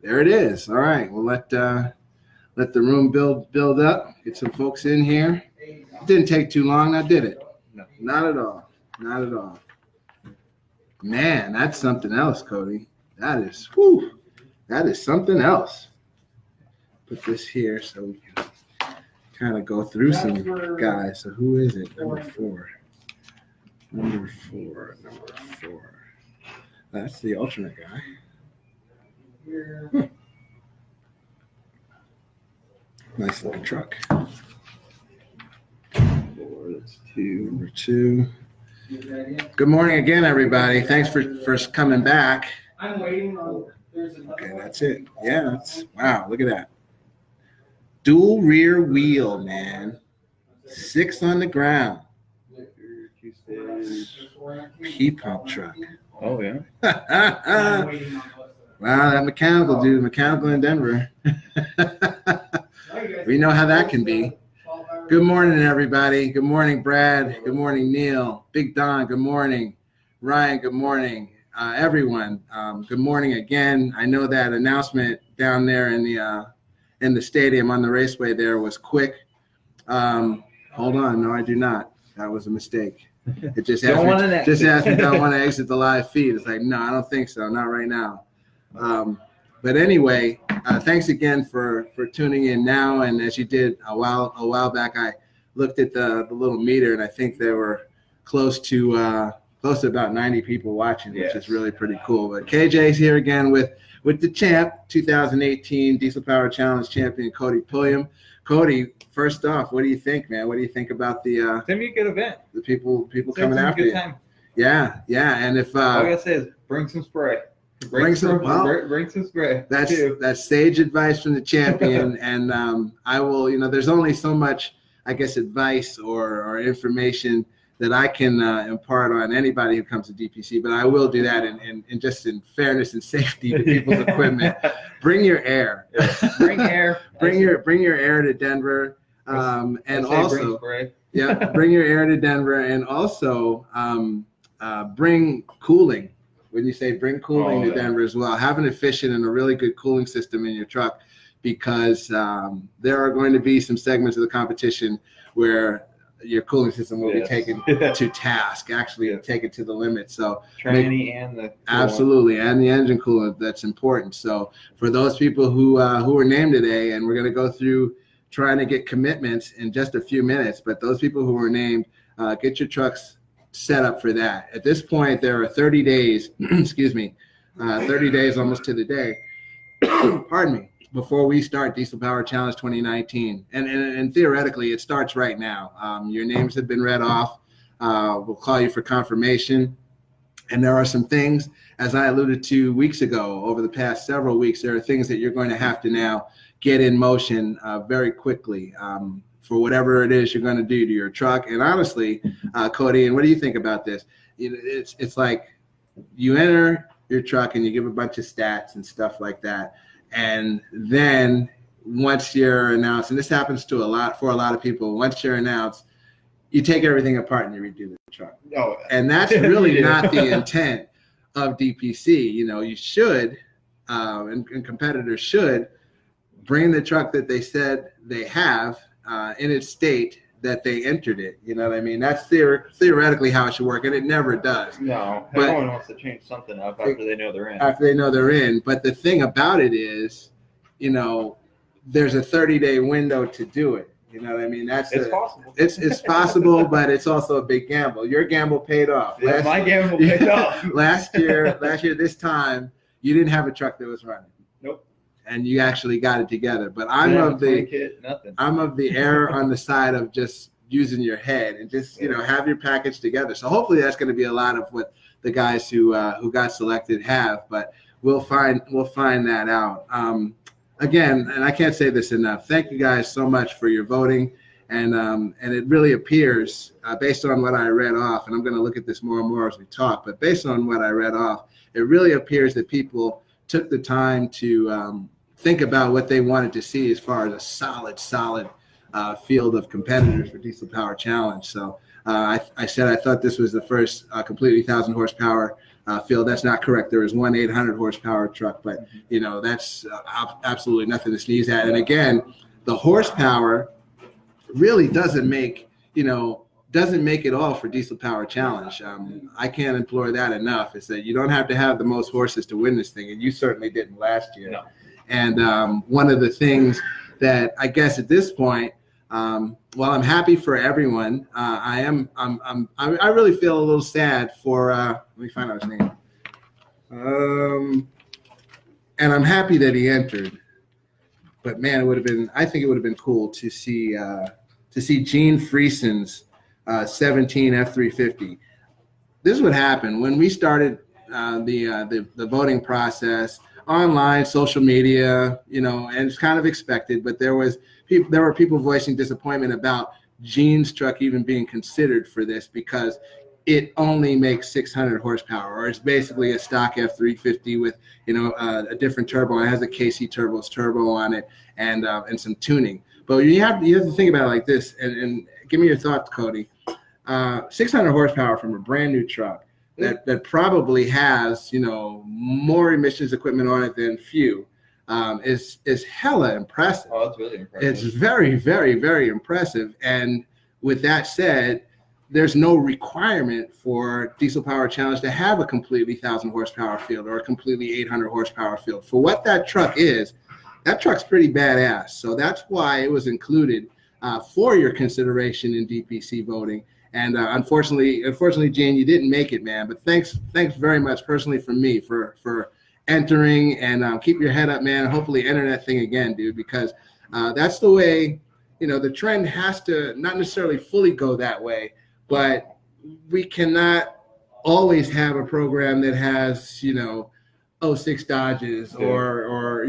There it is. All right. We'll let the room build up. Get some folks in here. It didn't take too long. Now, did it? No. Not at all. Not at all. Man, that's something else, Kody. That is something else. Put this here so we can kind of go through some guys. So who is it? Number four. That's the alternate guy. Nice looking truck. That's number two. Good morning again, everybody. Thanks for coming back. I'm waiting on. Okay, that's it. Yeah, wow, look at that. Dual rear wheel, man. 6 on the ground. P-pump truck. Oh, yeah. Wow, that mechanical in Denver. We know how that can be. Good morning, everybody. Good morning, Brad. Good morning, Neil. Big Don, good morning. Ryan, good morning. Everyone, good morning again. I know that announcement down there in the stadium on the raceway there was quick. Hold on. No, I do not. That was a mistake. It just asked me do I want to exit the live feed. It's like, no, I don't think so. Not right now. But anyway, thanks again for tuning in now. And as you did a while back, I looked at the little meter, and I think there were close to about 90 people watching, which is really pretty cool. But KJ's here again with the champ, 2018 Diesel Power Challenge champion, Kody Pulliam. Kody, first off, what do you think, man? What do you think about the? It's gonna be a good event. The people coming after you. Time. Yeah, and if all I gotta say is bring some spray. Bring some spray. That's sage advice from the champion, and I will. There's only so much, I guess, advice or information that I can impart on anybody who comes to DPC, but I will do that in just in fairness and safety to people's equipment. Bring your air. Bring air. Bring your air to Denver, and also bring your air to Denver, and also bring cooling. When you say bring cooling to Denver as well, have an efficient and a really good cooling system in your truck, because there are going to be some segments of the competition where your cooling system will be taken to task, actually taken to the limit. So and the absolutely, and the engine coolant, that's important. So for those people who were named today, and we're going to go through trying to get commitments in just a few minutes, but those people who were named, get your trucks set up for that. At this point, there are 30 days, 30 days almost to the day, pardon me, before we start Diesel Power Challenge 2019. And theoretically, it starts right now. Your names have been read off. We'll call you for confirmation. And there are some things, as I alluded to weeks ago, over the past several weeks, there are things that you're going to have to now get in motion very quickly for whatever it is you're going to do to your truck. And honestly, Kody, and what do you think about this? It's like you enter your truck and you give a bunch of stats and stuff like that. And then once you're announced, and this happens for a lot of people, once you're announced, you take everything apart and you redo the truck. Oh, and that's really not the intent of DPC. You should, and competitors should, bring the truck that they said they have in its state that they entered it. You know what I mean? That's theoretically how it should work, and it never does. No, but everyone wants to change something up after they know they're in. After they know they're in. But the thing about it is, there's a 30-day window to do it. You know what I mean? It's possible. It's possible, but it's also a big gamble. Your gamble paid off. Yeah, my gamble paid off. Last year, this time, you didn't have a truck that was running. Nope. And you actually got it together. But I'm of the error on the side of just using your head and just have your package together. So hopefully that's going to be a lot of what the guys who got selected have. But we'll find that out. Again, and I can't say this enough, thank you guys so much for your voting. And it really appears, based on what I read off, and I'm going to look at this more and more as we talk, but based on what I read off, it really appears that people took the time to think about what they wanted to see as far as a solid field of competitors for Diesel Power Challenge. So I said I thought this was the first completely 1,000 horsepower field. That's not correct. There is one 800 horsepower truck, but that's absolutely nothing to sneeze at. And again, the horsepower really doesn't make it all for Diesel Power Challenge. I can't implore that enough. It's that you don't have to have the most horses to win this thing, and you certainly didn't last year. No. And one of the things that I guess at this point, while I'm happy for everyone, I really feel a little sad for. Let me find out his name. And I'm happy that he entered, but man, I think it would have been cool to see Gene Friesen's 17 F350. This is what happened when we started the voting process online, social media, and it's kind of expected, but there were people voicing disappointment about Gene's truck even being considered for this because it only makes 600 horsepower, or it's basically a stock F350 with a different turbo. It has a KC turbo on it and some tuning. But you have to think about it like this, and give me your thoughts, Kody. 600 horsepower from a brand new truck that probably has more emissions equipment on it than few is hella impressive. Oh, that's really impressive. It's very, very, very impressive. And with that said, there's no requirement for Diesel Power Challenge to have a completely 1,000 horsepower field or a completely 800 horsepower field. For what that truck is, that truck's pretty badass. So that's why it was included for your consideration in DPC voting. And unfortunately, Gene, you didn't make it, man. But thanks very much personally from me for entering, and keep your head up, man. Hopefully enter that thing again, dude, because that's the way, the trend has to not necessarily fully go that way, but we cannot always have a program that has, 06 Dodges or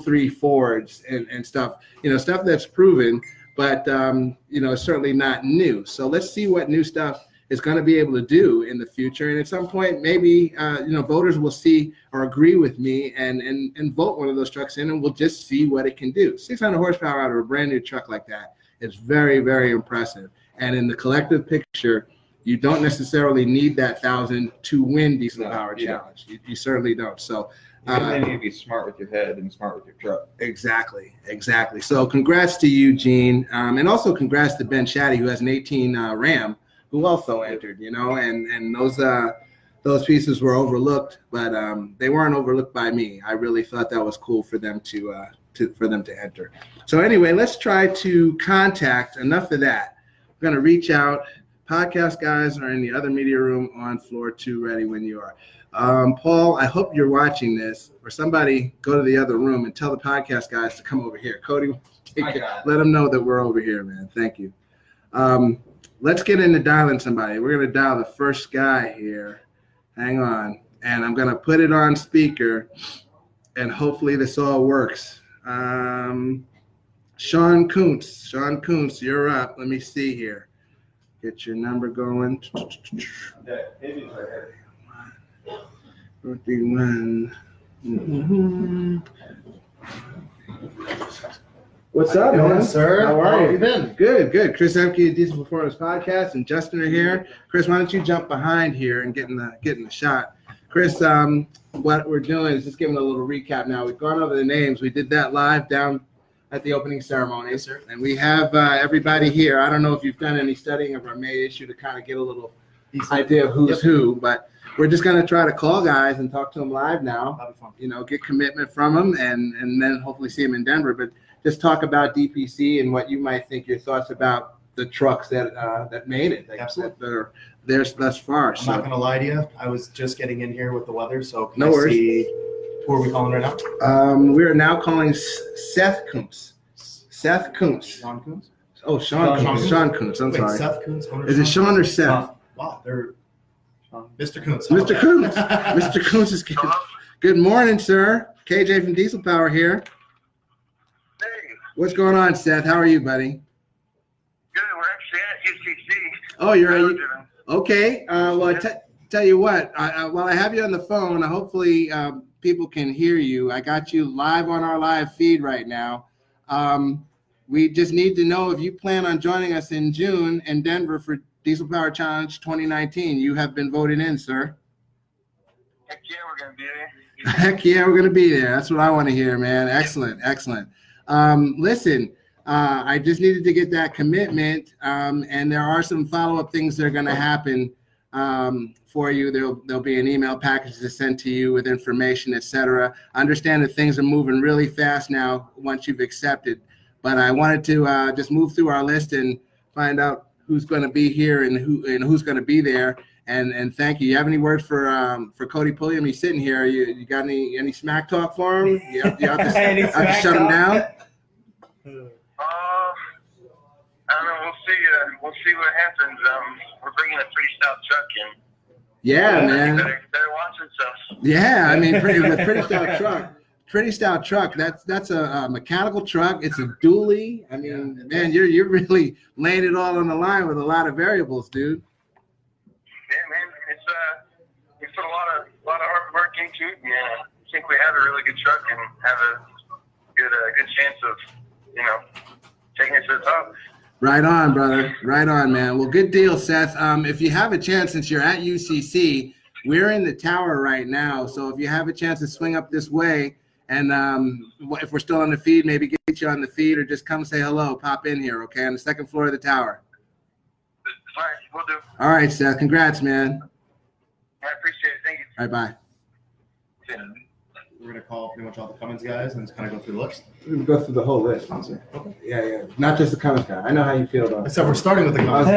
03 Fords and stuff, stuff that's proven, but certainly not new. So let's see what new stuff is going to be able to do in the future. And at some point, maybe voters will see or agree with me and vote one of those trucks in, and we'll just see what it can do. 600 horsepower out of a brand new truck like that is very, very impressive. And in the collective picture, you don't necessarily need that 1,000 to win Diesel Power Challenge. You certainly don't. So you need to be smart with your head and smart with your truck. Exactly. So congrats to you, Gene, and also congrats to Ben Shaddy, who has an 18 Ram, who also entered. And those pieces were overlooked, but they weren't overlooked by me. I really thought that was cool for them to enter. So anyway, let's try to contact. Enough of that. We're going to reach out. Podcast guys are in the other media room on floor 2, ready when you are. Paul, I hope you're watching this, or somebody go to the other room and tell the podcast guys to come over here. Kody, let them know that we're over here, man. Thank you. Let's get into dialing somebody. We're going to dial the first guy here. Hang on. And I'm going to put it on speaker, and hopefully this all works. Sean Kuntz, you're up. Let me see here. Get your number going. Yeah, Katie's right here. 41. Mm-hmm. What's up, man? Sir? How are you? You been? Good. Chris Emke of Diesel Performance Podcast and Justin are here. Chris, why don't you jump behind here and get in the shot? Chris, what we're doing is just giving a little recap now. We've gone over the names. We did that live down at the opening ceremony. Yes, sir. And we have everybody here. I don't know if you've done any studying of our May issue to kind of get a little idea of who's who, but we're just going to try to call guys and talk to them live now. That'll be fun. Get commitment from them and then hopefully see them in Denver. But just talk about DPC and what you might think your thoughts about the trucks that made it. Absolutely. That are there thus far. I'm not going to lie to you. I was just getting in here with the weather, so can No I worries. see who are we calling right now? We are now calling Seth Kuntz. Seth Kuntz. Sean Coons? Oh, Sean Kuntz. Sean Kuntz. I'm Wait, sorry. Seth Coons? Is it Sean or Seth? Wow, they're Mr. Coons. Mr. Kuntz. Mr. Kuntz is good. Good morning, sir. KJ from Diesel Power here. Hey, What's going on, Seth? How are you, buddy? good. We're actually at UCC. Oh, you're okay. Well, tell you what. While I have you on the phone, hopefully people can hear you. I got you live on our live feed right now. We just need to know if you plan on joining us in June in Denver for Diesel Power Challenge 2019. You have been voted in, sir. Heck yeah, we're gonna be there. Heck yeah, we're gonna be there. That's what I want to hear, man. Excellent, excellent. Listen, I just needed to get that commitment, and there are some follow-up things that are gonna happen for you. There'll be an email package to send to you with information, etc. I understand that things are moving really fast now once you've accepted, but I wanted to just move through our list and find out who's going to be here and who's going to be there. And thank you. You have any words for Kody Pulliam? He's sitting here. You got any smack talk for him? You have to shut him down. I don't know. We'll see. We'll see what happens. We're bringing a pretty stout truck in. Yeah, man. Better watch yourself. Yeah, I mean, pretty stout truck. That's a mechanical truck. It's a dually. I mean, man, you're really laying it all on the line with a lot of variables, dude. Yeah, man. We put a lot of hard work into it. Yeah, I think we have a really good truck and have a good chance of taking it to the top. Right on, brother. Right on, man. Well, good deal, Seth. If you have a chance, since you're at UCC, we're in the tower right now. So if you have a chance to swing up this way, and if we're still on the feed, maybe get you on the feed or just come say hello, pop in here, okay, on the second floor of the tower. All right, we'll do. All right, Seth. Congrats, man. I appreciate it. Thank you. All right, bye. Yeah. We're gonna call pretty much all the Cummins guys and just kind of go through the list. We're gonna go through the whole list. Okay. Yeah. Not just the Cummins guy. I know how you feel about it. So we're starting with the Cummins.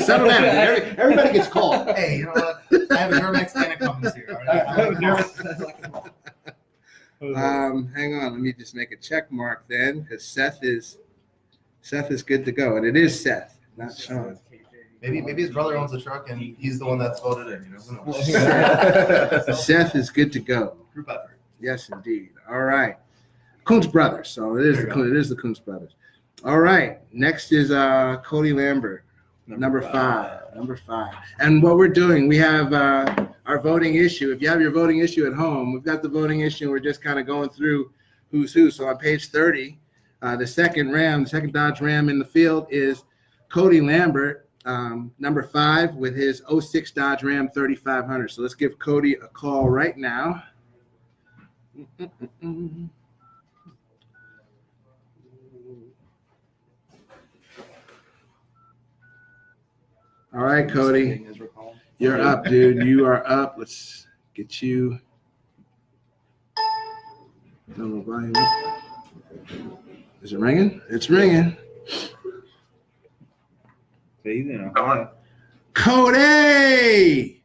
Settle down. Everybody gets called. Hey, you know what? I have a Duramax and a Cummins here. All right? Hang on. Let me just make a check mark then, because Seth is good to go, and it is Seth, not Sean. Maybe his brother owns the truck and he's the one that's voted in. Who knows? Seth is good to go. Group effort. Yes, indeed. All right. Kuntz Brothers. So it is the Kuntz Brothers. All right. Next is Kody Lambert, number five. Number 5. And what we're doing, we have our voting issue. If you have your voting issue at home, we've got the voting issue. We're just kind of going through who's who. So on page 30, the second Dodge Ram in the field is Kody Lambert, number 5, with his 06 Dodge Ram 3500. So let's give Kody a call right now. All right, Kody, you're up, dude. You are up. Let's get you. Is it ringing? It's ringing. Kody!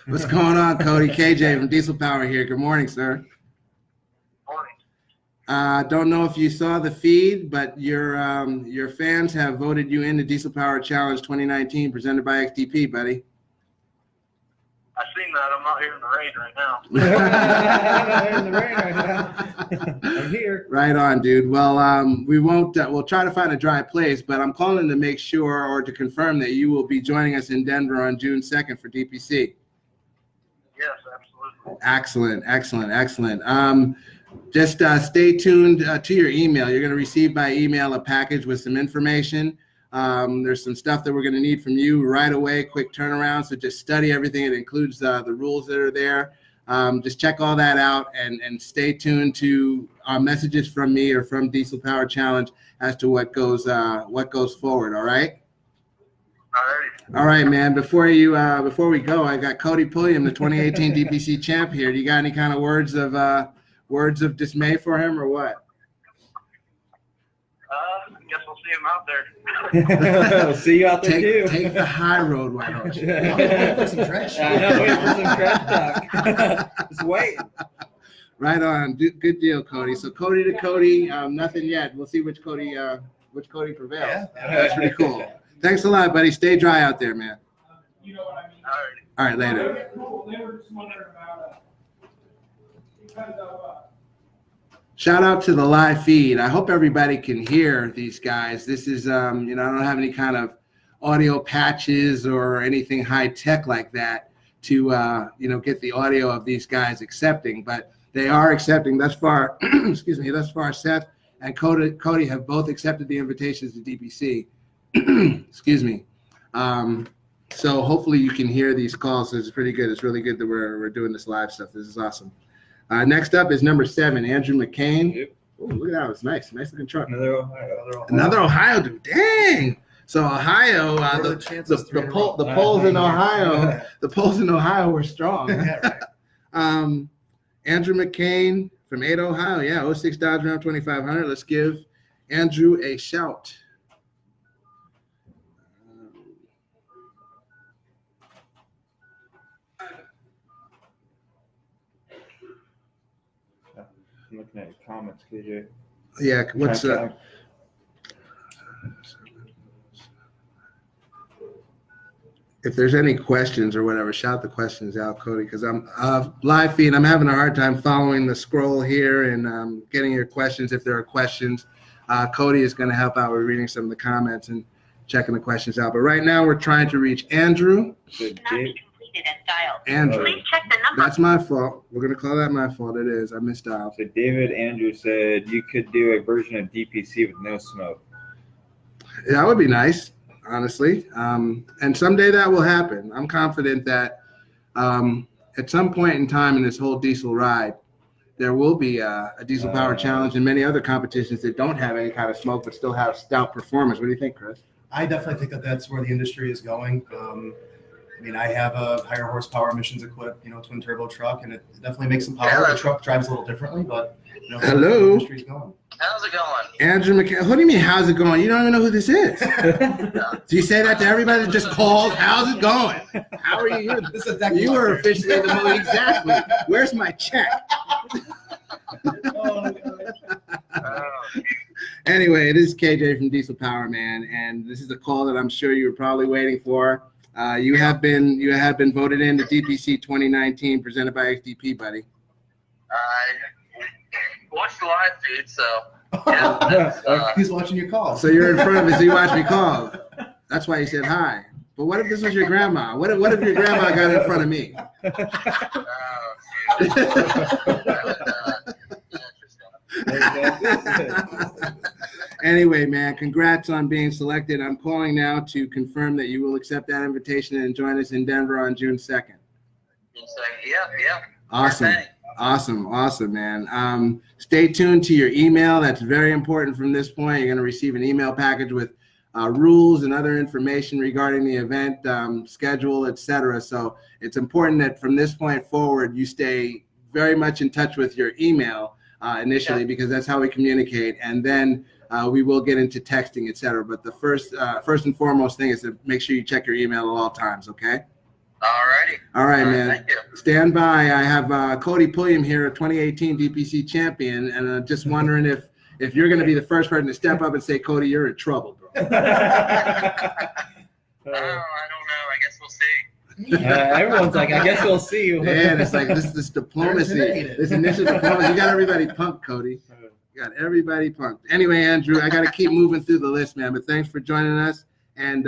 What's going on, Kody? KJ from Diesel Power here. Good morning, sir. Morning. Don't know if you saw the feed, but your fans have voted you in the Diesel Power Challenge 2019 presented by XDP, buddy. I've seen that. I'm out here in the rain right now. I'm here. Right on, dude. Well, we won't. We'll try to find a dry place, but I'm calling to make sure or to confirm that you will be joining us in Denver on June 2nd for DPC. Yes, absolutely. Excellent. Just stay tuned to your email. You're going to receive by email a package with some information. There's some stuff that we're going to need from you right away, quick turnaround. So just study everything. It includes the rules that are there. Just check all that out and stay tuned to messages from me or from Diesel Power Challenge as to what goes forward. All right. All right, man. Before we go, I got Kody Pulliam, the 2018 DPC champ here. Do you got any kind of words of dismay for him or what? I guess we'll see him out there. We'll see you out there too. Take the high road, why don't you? Some trash. I know, wait for some trash talk. Just wait. Right on. Good deal, Kody. So Kody to Kody, nothing yet. We'll see which Kody prevails. Yeah. That's pretty cool. Thanks a lot, buddy. Stay dry out there, man. You know what I mean? All right, later. They were just wondering about because of Shout out to the live feed. I hope everybody can hear these guys. This is, I don't have any kind of audio patches or anything high tech like that to, get the audio of these guys accepting, but they are accepting thus far. Excuse me. Thus far, Seth and Kody have both accepted the invitations to DPC. Excuse me. So hopefully you can hear these calls. It's pretty good. It's really good that we're doing this live stuff. This is awesome. Next up is number 7, Andrew McCain. Yep. Oh, look at that. It's nice. Nice looking truck. Another Ohio. Another Ohio dude. Dang. So Ohio, the polls in Ohio, the polls in Ohio were strong. Yeah, right. Andrew McCain from Ada, Ohio. Yeah, 06 Dodge Ram 2500. Let's give Andrew a shout. I'm looking at your comments, KJ. Yeah, what's up? If there's any questions or whatever, shout the questions out, Kody, because I'm live feed. I'm having a hard time following the scroll here and getting your questions. If there are questions, Kody is going to help out with reading some of the comments and checking the questions out. But right now, we're trying to reach Andrew. Andrew. Please check the number. That's my fault. We're going to call that my fault. It is. I misdialed. So David Andrew said you could do a version of DPC with no smoke. That would be nice, honestly. And someday that will happen. I'm confident that at some point in time in this whole diesel ride, there will be a diesel power challenge and many other competitions that don't have any kind of smoke but still have stout performance. What do you think, Chris? I definitely think that that's where the industry is going. I mean, I have a higher horsepower emissions equipped, twin turbo truck, and it definitely makes some power. The truck drives a little differently, but Hello. The industry's going. How's it going? Andrew McCain. What do you mean, how's it going? You don't even know who this is. Do you say that to everybody that just calls? How's it going? How are you? This is a You were officially the most exactly. Where's my check? Anyway, this is KJ from Diesel Power Man, and this is a call that I'm sure you were probably waiting for. You have been voted in to DPC 2019 presented by XDP, buddy. I watched the live feed, so yeah, He's watching your call. So you're in front of us, so you watch me call. That's why you said hi. But what if this was your grandma? What if your grandma got in front of me? Anyway, man, congrats on being selected. I'm calling now to confirm that you will accept that invitation and join us in Denver on June 2nd. Yeah. Awesome, man. Stay tuned to your email. That's very important from this point. You're going to receive an email package with rules and other information regarding the event, schedule, etc. So it's important that from this point forward, you stay very much in touch with your email initially, because that's how we communicate. And then we will get into texting, etc. But the first and foremost thing is to make sure you check your email at all times, okay? All right, man. Thank you. Stand by. I have Kody Pulliam here, a 2018 DPC champion, and just wondering if you're going to be the first person to step up and say, Kody, you're in trouble, bro. I don't know. I guess we'll see. Everyone's like, I guess we'll see you. Man, it's like this diplomacy, this initial diplomacy. You got everybody pumped, Kody. You got everybody pumped. Anyway, Andrew, I got to keep moving through the list, man. But thanks for joining us, and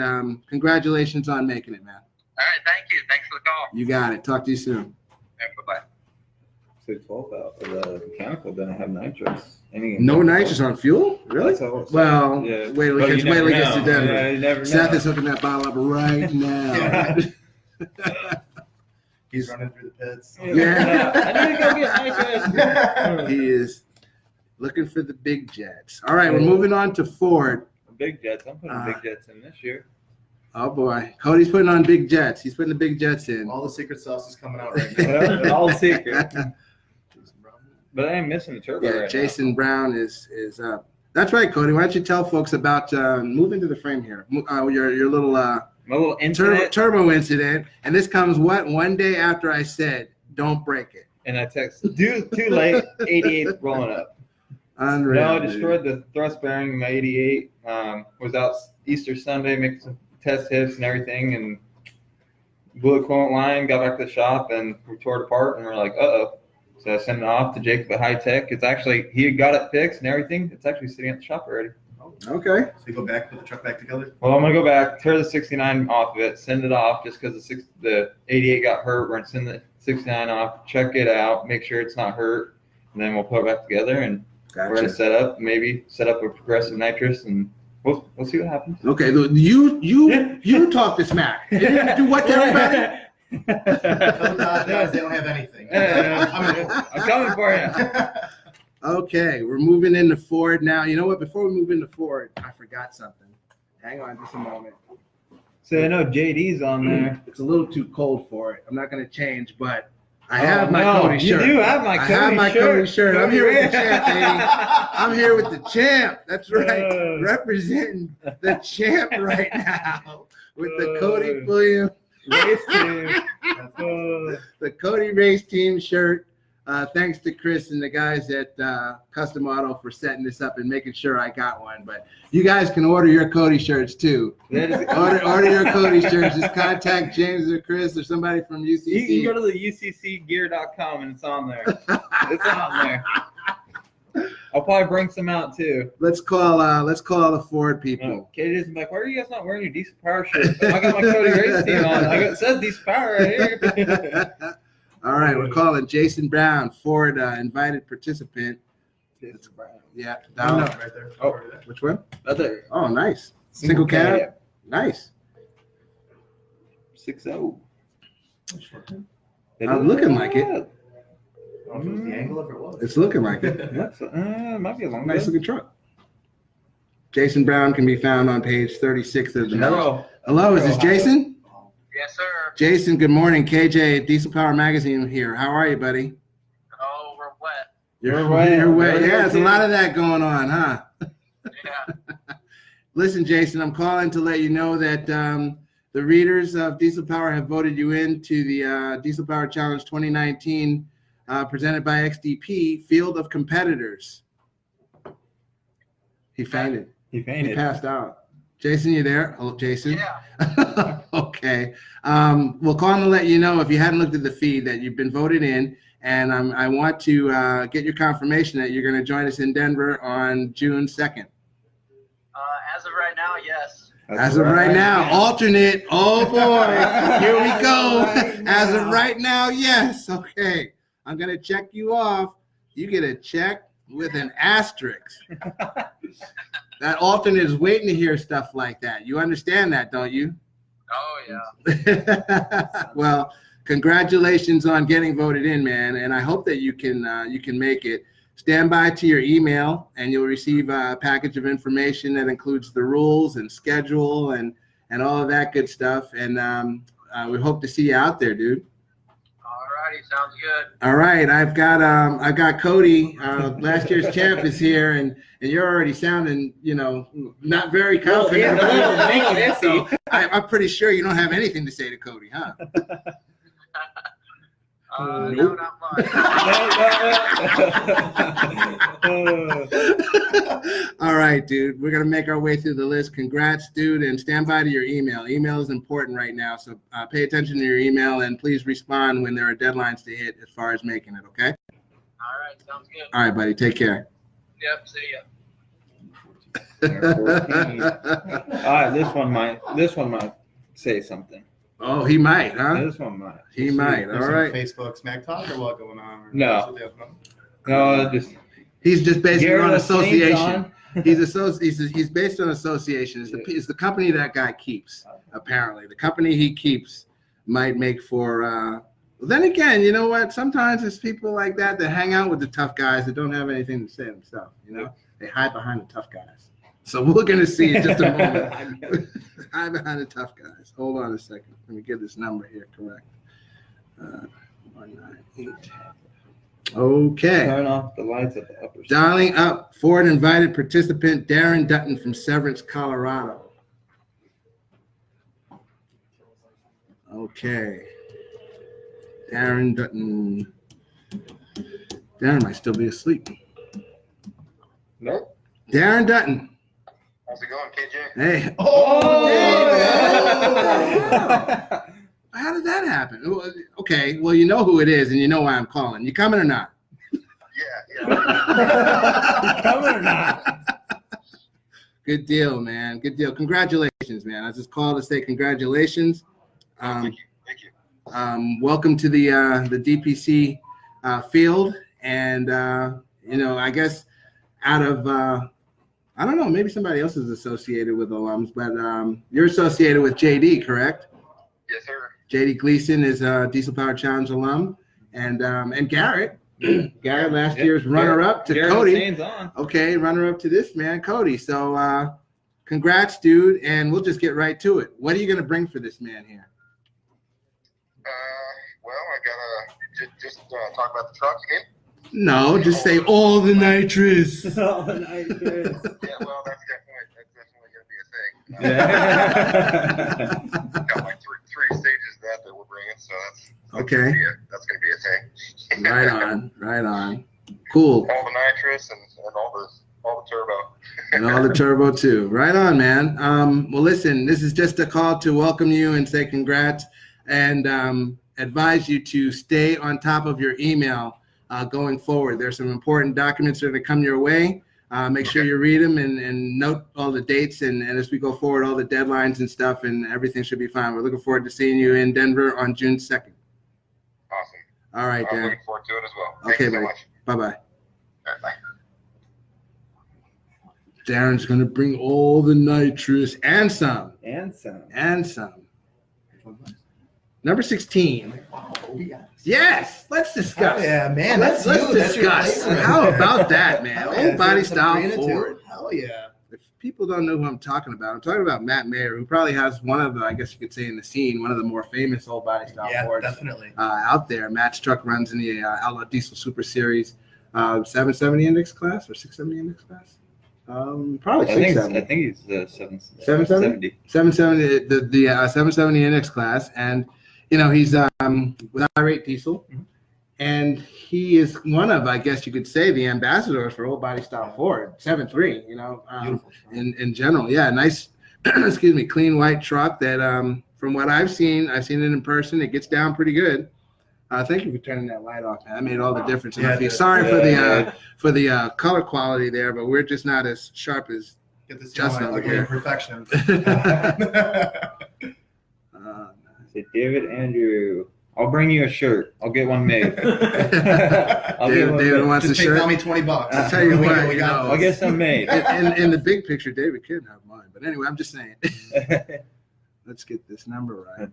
congratulations on making it, man. All right, thank you. Thanks for the call. You got it. Talk to you soon. Bye-bye. So 12 out for the mechanical didn't have nitrous. No nitrous on fuel? Really? Well, yeah. wait till he gets to Denver. Yeah, you never Seth know. is hooking that bottle up right now. He's running through the pits. Yeah. I need to go get nitrous. He is looking for the big jets. All right, we're moving on to Ford. Big jets. I'm putting big jets in this year. Oh boy, Cody's putting on big jets. He's putting the big jets in. All the secret sauce is coming out right now. Well, all secret. But I am missing the turbo. Yeah, right Jason Brown is up. That's right, Kody. Why don't you tell folks about move into the frame here? Your little My little incident. turbo incident, and this comes one day after I said don't break it. And I texted, too late. 88 rolling up. Unreal. No, I destroyed the thrust bearing in my 88. Was out Easter Sunday making some test hits and everything, and blew a coolant line. Got back to the shop and we tore it apart. And we're like, uh-oh. So I sent it off to Jake at High Tech. It's actually, he had got it fixed and everything. It's actually sitting at the shop already. Okay. So you go back, put the truck back together? Well, I'm going to go back, tear the 69 off of it, send it off just because the 88 got hurt. We're going to send the 69 off, check it out, make sure it's not hurt, and then we'll put it back together. And we're going to set up a progressive nitrous and We'll see what happens. Okay, you talk to smack. You do what to everybody? Guys, they don't have anything. I'm coming for you. Okay, we're moving into Ford now. You know what? Before we move into Ford, I forgot something. Hang on just a moment. So I know JD's on there. It's a little too cold for it. I'm not going to change, but I have my Kody shirt. You do have my Kody shirt. I have my Kody shirt. I'm here with the champ, baby. I'm here with the champ. That's right. Representing the champ right now with the Kody Pulliam race team. The Kody race team shirt. Thanks to Chris and the guys at Custom Auto for setting this up and making sure I got one. But you guys can order your Kody shirts too. Order your Kody shirts. Just contact James or Chris or somebody from UCC. You can go to the uccgear.com and it's on there. It's on there. I'll probably bring some out too. Let's call the Ford people. Katie's like, why are you guys not wearing your Diesel Power shirts? I got my Kody race team on. It says Diesel Power right here. All right, we're calling Jason Brown, Ford invited participant. Yeah, down. Right there. Oh, which one? Right there. Oh, nice. Single cab. Yeah. Nice. 6.0. I'm looking like it. I don't know if it was the angle if it was. It's looking like it. Might be a long Nice looking truck. Jason Brown can be found on page 36 of the notes. Hello, is this Jason? Yes, sir. Jason, good morning. KJ, Diesel Power Magazine here. How are you, buddy? Oh, we're wet. You're wet. Yeah, there's a lot of that going on, huh? Yeah. Listen, Jason, I'm calling to let you know that the readers of Diesel Power have voted you into the Diesel Power Challenge 2019 presented by XDP Field of Competitors. He fainted. He fainted. He passed out. Jason, you there? Hello, Jason? Yeah. Okay. We'll call to let you know, if you hadn't looked at the feed, that you've been voted in, and I want to get your confirmation that you're going to join us in Denver on June 2nd. As of right now, yes. As of right now, alternate. Oh boy, here we go. As of right now, yes. Okay, I'm going to check you off. You get a check with an asterisk. That alternate is waiting to hear stuff like that. You understand that, don't you? Oh, yeah. Well, congratulations on getting voted in, man. And I hope that you can make it. Stand by to your email, and you'll receive a package of information that includes the rules and schedule and all of that good stuff. And we hope to see you out there, dude. Alrighty, sounds good. All right, I've got Kody. Last year's champ is here, and you're already sounding, not very confident. So I'm pretty sure you don't have anything to say to Kody, huh? No, not much. All right, dude. We're gonna make our way through the list. Congrats, dude, and stand by to your email. Email is important right now, so pay attention to your email and please respond when there are deadlines to hit as far as making it. Okay? All right, sounds good. All right, buddy. Take care. Yep, see ya. 14. All right, this one might say something. Oh, he might, huh? This one might. He might. There's All some right. Facebook smack talk or what going on? No, just He's just basically Garrett on has names association. on. He's based on association. It's the company that guy keeps. Apparently, the company he keeps might make for. Well, then again, you know what? Sometimes it's people like that hang out with the tough guys that don't have anything to say themselves. They hide behind the tough guys. So we're gonna see in just a moment. Hide behind the tough guys. Hold on a second. Let me get this number here correct. 198. Okay. Turn off the lights at the upper side. Dialing up Ford invited participant Darren Dutton from Severance, Colorado. Okay. Darren Dutton. Darren might still be asleep. Nope. Darren Dutton. How's it going, KJ? Hey. Oh! How did that happen? Okay, well, you know who it is, and you know why I'm calling. You coming or not? Yeah. Coming or not? Good deal, man. Good deal. Congratulations, man. I just called to say congratulations. Thank you. Welcome to the DPC field, and I guess out of I don't know. Maybe somebody else is associated with alums, but you're associated with JD, correct? Yes, sir. JD Gleason is a Diesel Power Challenge alum, and Garrett. Garrett last year's runner-up to Garrett Kody. Stains on. Okay, runner-up to this man, Kody. So congrats, dude, and we'll just get right to it. What are you going to bring for this man here? Well, I gotta just talk about the truck again. No, just say all the nitrous. Oh, nitrous. Yeah, well, that's definitely gonna be a thing. Yeah. Got like three stages that we're bringing, so Okay. that's gonna be a thing. Right on. Cool. All the nitrous and all the turbo. And all the turbo too. Right on, man. Well, listen, this is just a call to welcome you and say congrats and advise you to stay on top of your email going forward. There's some important documents that are going to come your way. Make sure you read them and note all the dates. And as we go forward, all the deadlines and stuff, and everything should be fine. We're looking forward to seeing you in Denver on June 2nd. Awesome. All right, I'm Dan. looking forward to it as well. Thank Okay, you so buddy. much. Bye-bye. All right, bye. Darren's going to bring all the nitrous and some. And some. Number 16. Yes, let's discuss. Oh, yeah, man. Let's That's you. That's your discuss. flavor. How about that, man? Hell yeah, Old body some style green and two. Ford. Hell yeah. If people don't know who I'm talking about Matt Mayer, who probably has one of the, I guess you could say in the scene, one of the more famous old body style Yeah, Fords definitely. out there. Matt's truck runs in the Outlaw Diesel Super Series 770 index class or 670 index class. Probably I think 670. he's 770? 770, the 770 index class, and he's with irate diesel, and he is one of, I guess you could say, the ambassadors for old body style Ford 7.3. Beautiful. In general, yeah, nice, excuse me, clean white truck that from what I've seen it in person. It gets down pretty good. Thank you for turning that light off, man. That made all the difference. And I feel sorry for the color quality there, but we're just not as sharp as Get this Justin over ugly here. imperfection. Say, David Andrew, I'll bring you a shirt. I'll get one made. I'll get one David made. wants a Just shirt. pay me $20. I'll tell you what, We got I'll get some made. In the big picture, David can have mine. But anyway, I'm just saying. Let's get this number right.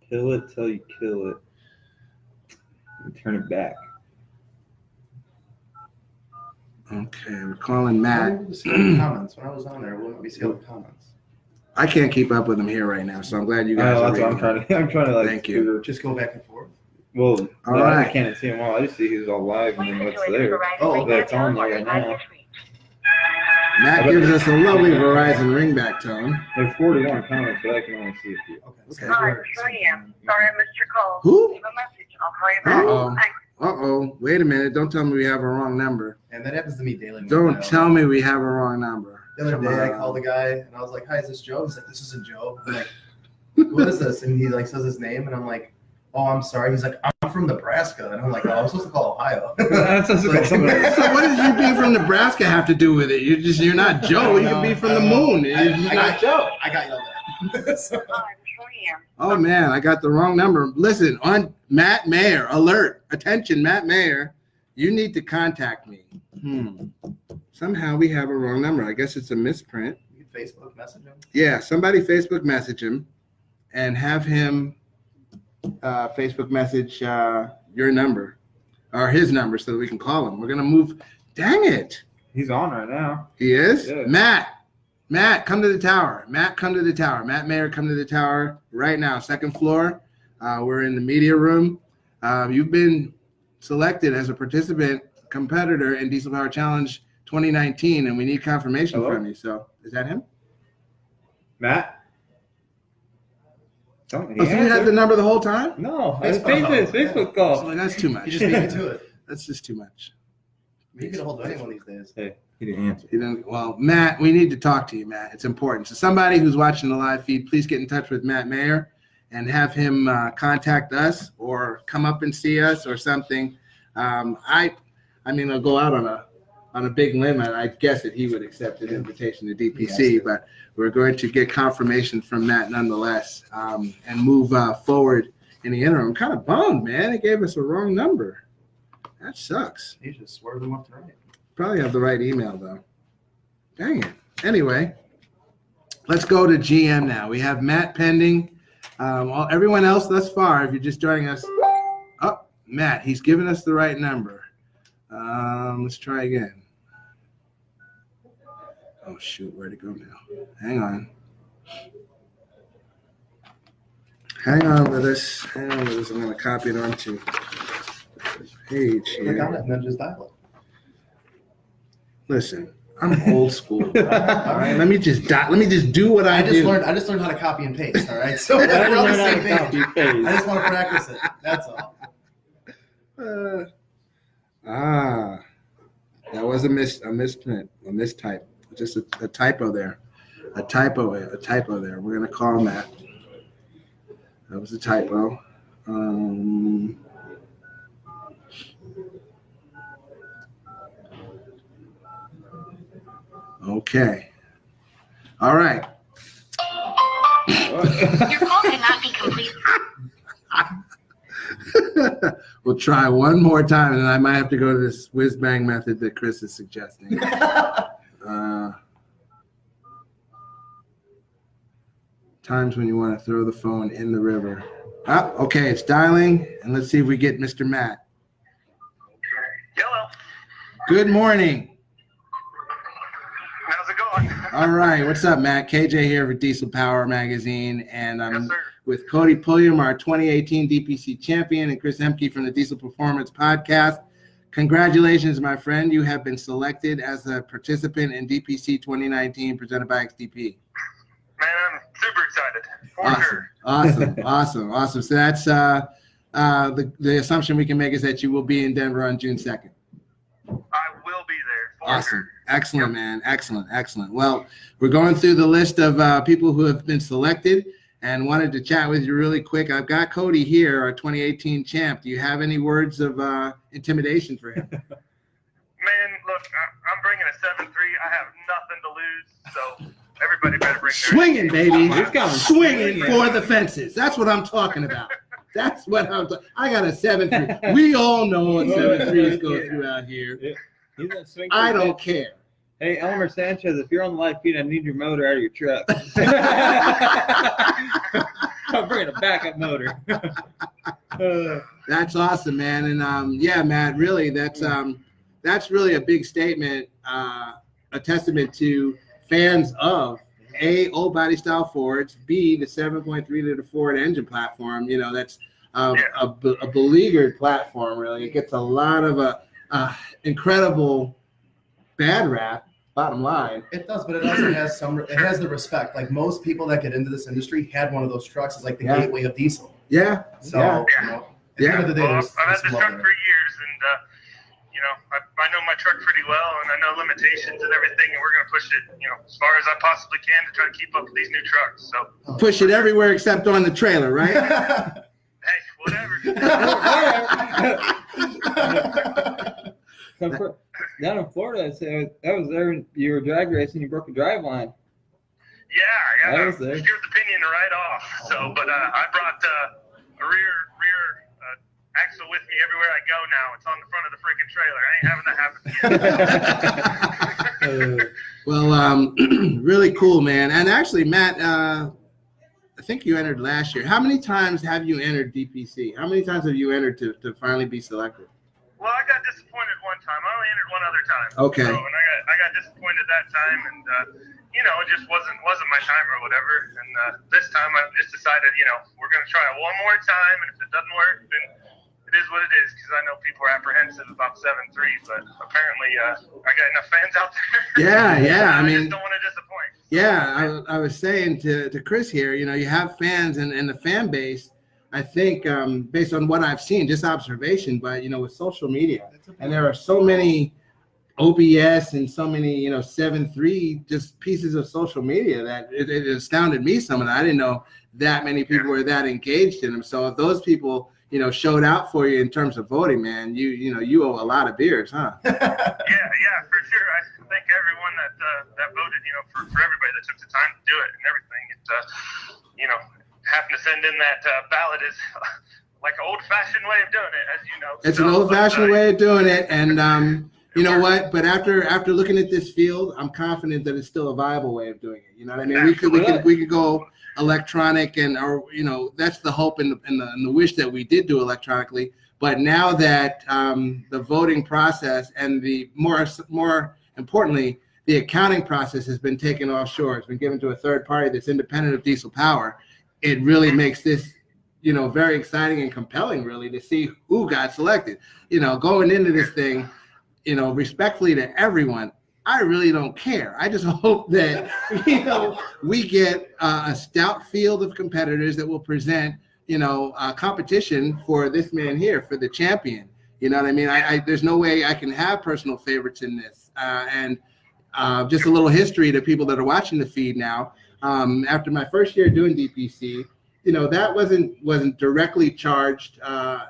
Kill it till you kill it. And turn it back. Okay, we're calling Matt. See all the comments. When I was on there, wouldn't we see all the comments? I can't keep up with him here right now, so I'm glad you guys are That's what reading. I'm trying to like. Thank you. figure- Just go back and forth. Well, All I right. can't see them all. I just see who's all live and then what's there. Oh, that's on there right now. Matt gives us a lovely Verizon ringback tone. There's 41 comments, but I can only see a few. Okay. Okay. Hi, it's Pulliam. Sorry I missed your call. Who? Leave a message. I'll call you back. Uh-oh. Thanks. Uh-oh. Wait a minute. Don't tell me we have a wrong number. And that happens to me daily. Don't tell me we have a wrong number. The other Come day, I on. called the guy and I was like, "Hi, is this Joe?" He's like, "This isn't Joe." I'm like, "What is this?" And he like says his name, and I'm like, "Oh, I'm sorry." He's like, "I'm from Nebraska," and I'm like, "Oh, I'm supposed to call Ohio." That's supposed to call somebody else. So what does you being from Nebraska have to do with it? You're not Joe. You can be from the moon. You're not Joe. I got yelled at. So- Hi, it's Pulliam. Oh man, I got the wrong number. Listen, on Matt Mayer, alert, attention, Matt Mayer, you need to contact me. Somehow we have a wrong number. I guess it's a misprint. You can Facebook message him. Yeah, somebody Facebook message him and have him Facebook message your number or his number so that we can call him. We're gonna move. Dang it, He's on right now. he is. Yeah. Matt, come to the tower. Matt, come to the tower. Matt Mayer, come to the tower right now. Second floor. We're in the media room. You've been selected as a participant competitor in Diesel Power Challenge 2019, and we need confirmation Hello? from you. So, is that him? Matt? So you had the number the whole time? No, Facebook it's call. Facebook call. So that's too You much. just beat me to it. That's just too much. You can hold anyone these days. Hey, he didn't answer. You know, well, Matt, we need to talk to you, Matt. It's important. So somebody who's watching the live feed, please get in touch with Matt Mayer and have him contact us or come up and see us or something. I mean, I'll go out on a big limb, and I guess that he would accept an invitation to DPC, Yes. but we're going to get confirmation from Matt nonetheless and move forward in the interim. I'm kind of bummed, man. It gave us a wrong number. That sucks. You just swerve them left and right. Probably have the right email though. Dang it. Anyway, let's go to GM now. We have Matt pending. Everyone else thus far, if you're just joining us, oh, Matt, he's given us the right number. Let's try again. Oh shoot, where'd it go now? Hang on. Hang on with us. I'm going to copy it onto the page Click on here. it and then just dial it. Listen, I'm old school. All right, let me just do what I do. I just learned how to copy and paste. All right, so I we're on the learned how same to page. copy paste. I just want to practice it. That's all. That was a misprint, a mistype, just a typo there, a typo there. We're gonna call that. That was a typo. Okay. All right. Your call cannot be completed. We'll try one more time, and then I might have to go to this whiz bang method that Chris is suggesting. Times when you want to throw the phone in the river. Ah, okay, it's dialing, and let's see if we get Mr. Matt. Hello. Good morning. How's it going? All right, what's up, Matt? KJ here for Diesel Power Magazine, and I'm Yes, sir. with Kody Pulliam, our 2018 DPC champion, and Chris Emke from the Diesel Performance Podcast. Congratulations, my friend. You have been selected as a participant in DPC 2019 presented by XDP. Man, I'm super excited. For sure. Awesome. So that's the assumption we can make is that you will be in Denver on June 2nd. I will be there. For Awesome. sure. Excellent, man. Excellent. Well, we're going through the list of people who have been selected and wanted to chat with you really quick. I've got Kody here, our 2018 champ. Do you have any words of intimidation for him? Man, look, I'm bringing a 7-3. I have nothing to lose, so everybody better bring their Swinging, baby. He's coming. Swinging for the fences. That's what I'm talking about. That's what I'm talking. I got a 7-3. We all know what 7-3s go through out here. He's a swing I for don't pitch. care. Hey, Elmer Sanchez, if you're on the live feed, I need your motor out of your truck. I'm bringing a backup motor. That's awesome, man. And yeah, Matt, really, that's really a big statement, a testament to fans of A, old body style Fords, B, the 7.3 liter Ford engine platform. You know, that's a beleaguered platform, really. It gets a lot of incredible bad rap, bottom line. It does, but it also has it has the respect. Like most people that get into this industry had one of those trucks as like the Yeah. gateway of diesel. Yeah. So, Yeah. you know, at the end of the day, Well, there's I've had some this love truck there. for years, and I know my truck pretty well, and I know limitations and everything, and we're gonna push it, as far as I possibly can to try to keep up with these new trucks. So, Push it everywhere except on the trailer, right? hey, whatever. Down in Florida, so that was there when you were drag racing, you broke a drive line. Yeah, I I got was there. steered the pinion right off. So, but I brought a rear axle with me everywhere I go now. It's on the front of the freaking trailer. I ain't having that happen again. Well, really cool, man. And actually, Matt, I think you entered last year. How many times have you entered DPC? How many times have you entered to finally be selected? Well, I got disappointed one time. I only entered one other time. Okay. So, and I got disappointed that time, and it just wasn't my time or whatever. And this time I just decided, we're gonna try it one more time, and if it doesn't work, then it is what it is. Because I know people are apprehensive about 7.3, but apparently I got enough fans out there. Yeah. I I mean, just don't want to disappoint. yeah. I was saying to Chris here, you have fans and the fan base. I think based on what I've seen, just observation, but with social media, and there are so many OBS and so many 7.3 just pieces of social media that it astounded me. Some of that I didn't know that many people were that engaged in them. So if those people showed out for you in terms of voting, man, you owe a lot of beers, huh? Yeah, for sure. I thank everyone that voted, for everybody that took the time to do it and everything. Having to send in that ballot is like an old-fashioned way of doing it, as you know. It's an old-fashioned way of doing it, and You know what? But after looking at this field, I'm confident that it's still a viable way of doing it. You know what I mean? We could go electronic, and or that's the hope and the wish that we did do electronically. But now that the voting process and the more importantly, the accounting process has been taken offshore, it's been given to a third party that's independent of Diesel Power. It really makes this very exciting and compelling, really, to see who got selected. Going into this thing, respectfully to everyone, I really don't care. I just hope that, we get a stout field of competitors that will present, competition for this man here, for the champion. You know what I mean? There's no way I can have personal favorites in this. And just a little history to people that are watching the feed now. After my first year doing DPC, that wasn't directly charged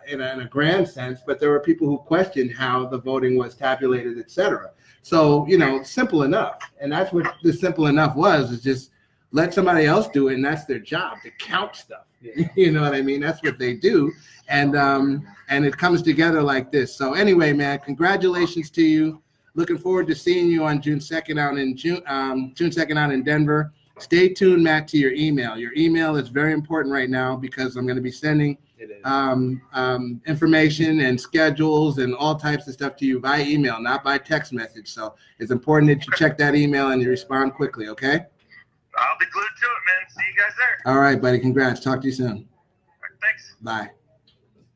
in a grand sense, but there were people who questioned how the voting was tabulated, et cetera. So, simple enough. And that's what the simple enough was, is just let somebody else do it, and that's their job, to count stuff. You know what I mean? That's what they do. And it comes together like this. So anyway, man, congratulations to you. Looking forward to seeing you on June 2nd out in June 2nd out in Denver. Stay tuned, Matt, to your email. Your email is very important right now, because I'm going to be sending information and schedules and all types of stuff to you by email, not by text message. So it's important that you check that email and you respond quickly, okay? I'll be glued to it, man. See you guys there. All right, buddy. Congrats. Talk to you soon. All right, thanks. Bye.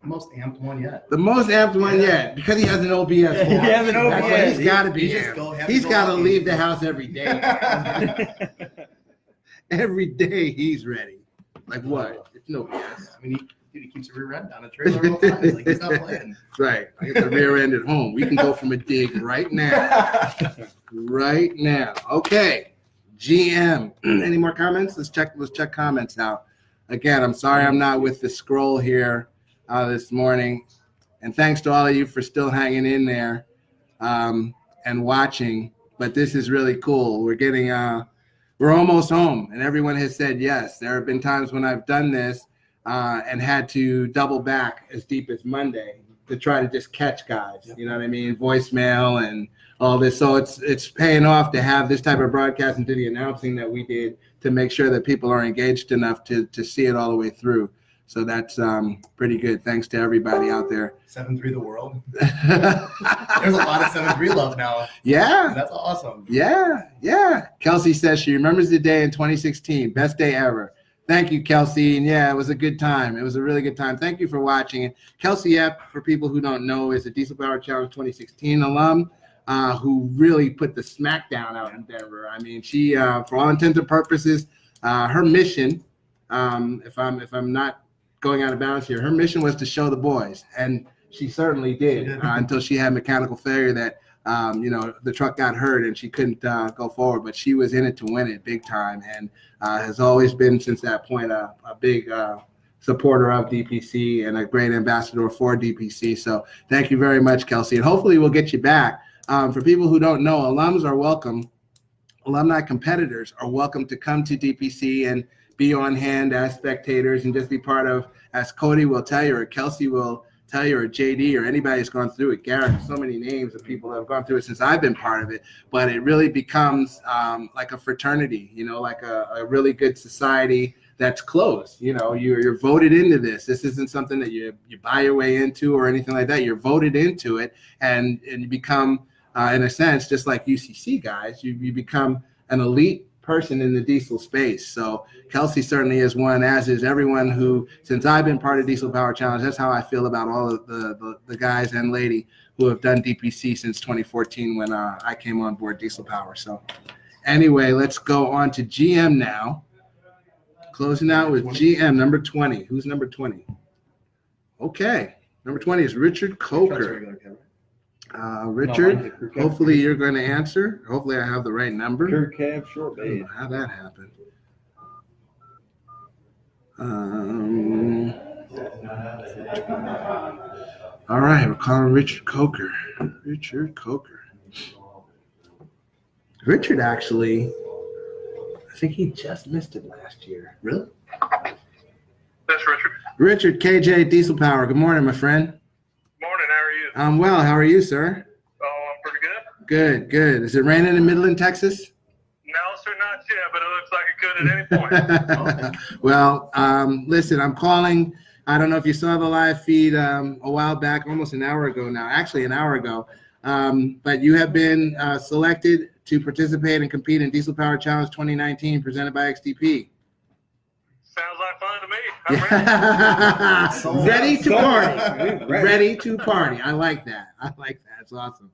The most amped one yet. The most amped one yet, because he has an OBS. He has an That's why OBS. he's got to be He just amped. He's got to leave the house every day. Every day he's ready. Like what? It's no BS. I mean, he keeps a rear end on a trailer all the time. Like, he's not playing. That's right. I get the rear end at home. We can go from a dig right now. Right now. Okay. GM. Any more comments? Let's check comments out. Again, I'm sorry I'm not with the scroll here this morning. And thanks to all of you for still hanging in there and watching. But this is really cool. We're almost home, and everyone has said yes. There have been times when I've done this and had to double back as deep as Monday to try to just catch guys. You know what I mean? Voicemail and all this. So it's paying off to have this type of broadcast and do the announcing that we did to make sure that people are engaged enough to see it all the way through. So that's pretty good. Thanks to everybody out there. 7-3 the world. There's a lot of 7-3 love now. Yeah. That's awesome. Yeah. Kelsey says she remembers the day in 2016. Best day ever. Thank you, Kelsey. And yeah, it was a good time. It was a really good time. Thank you for watching. And Kelsey Epp, for people who don't know, is a Diesel Power Challenge 2016 alum who really put the smackdown out in Denver. I mean, she, for all intents and purposes, her mission, if I'm not going out of bounds here, her mission was to show the boys, and she certainly did until she had mechanical failure that the truck got hurt and she couldn't go forward, but she was in it to win it big time, and has always been since that point a big supporter of DPC and a great ambassador for DPC. So thank you very much, Kelsey, and hopefully we'll get you back. For people who don't know, alums are welcome. Alumni competitors are welcome to come to DPC and be on hand as spectators and just be part of, as Kody will tell you, or Kelsey will tell you, or JD, or anybody who's gone through it. Garrett, so many names of people that have gone through it since I've been part of it. But it really becomes like a fraternity, like a really good society that's closed. You're voted into this. This isn't something that you buy your way into or anything like that. You're voted into it, and you become, in a sense, just like UCC guys, you become an elite person in the diesel space. So Kelsey certainly is one, as is everyone who, since I've been part of Diesel Power Challenge, that's how I feel about all of the guys and lady who have done DPC since 2014 when I came on board Diesel Power. So anyway, let's go on to GM now. Closing out with GM number 20. Who's number 20? Okay. Number 20 is Richard Coker. Richard, hopefully you're going to answer. Hopefully I have the right number. Crew cab, short bait. How that happened. All right, we're calling Richard Coker. Richard Coker. Richard actually, I think he just missed it last year. Really? That's Richard. Richard, KJ, Diesel Power. Good morning, my friend. Morning, how are you? I'm well. How are you, sir? Oh, I'm pretty good. Good, good. Is it raining in Midland, Texas? No, sir, not yet, but it looks like it could at any point. Well, listen, I'm calling. I don't know if you saw the live feed a while back, almost an hour ago now, actually an hour ago. But you have been selected to participate and compete in Diesel Power Challenge 2019 presented by XDP. Sounds like fun to me. I'm ready. Ready to party. Ready to party. I like that. It's awesome.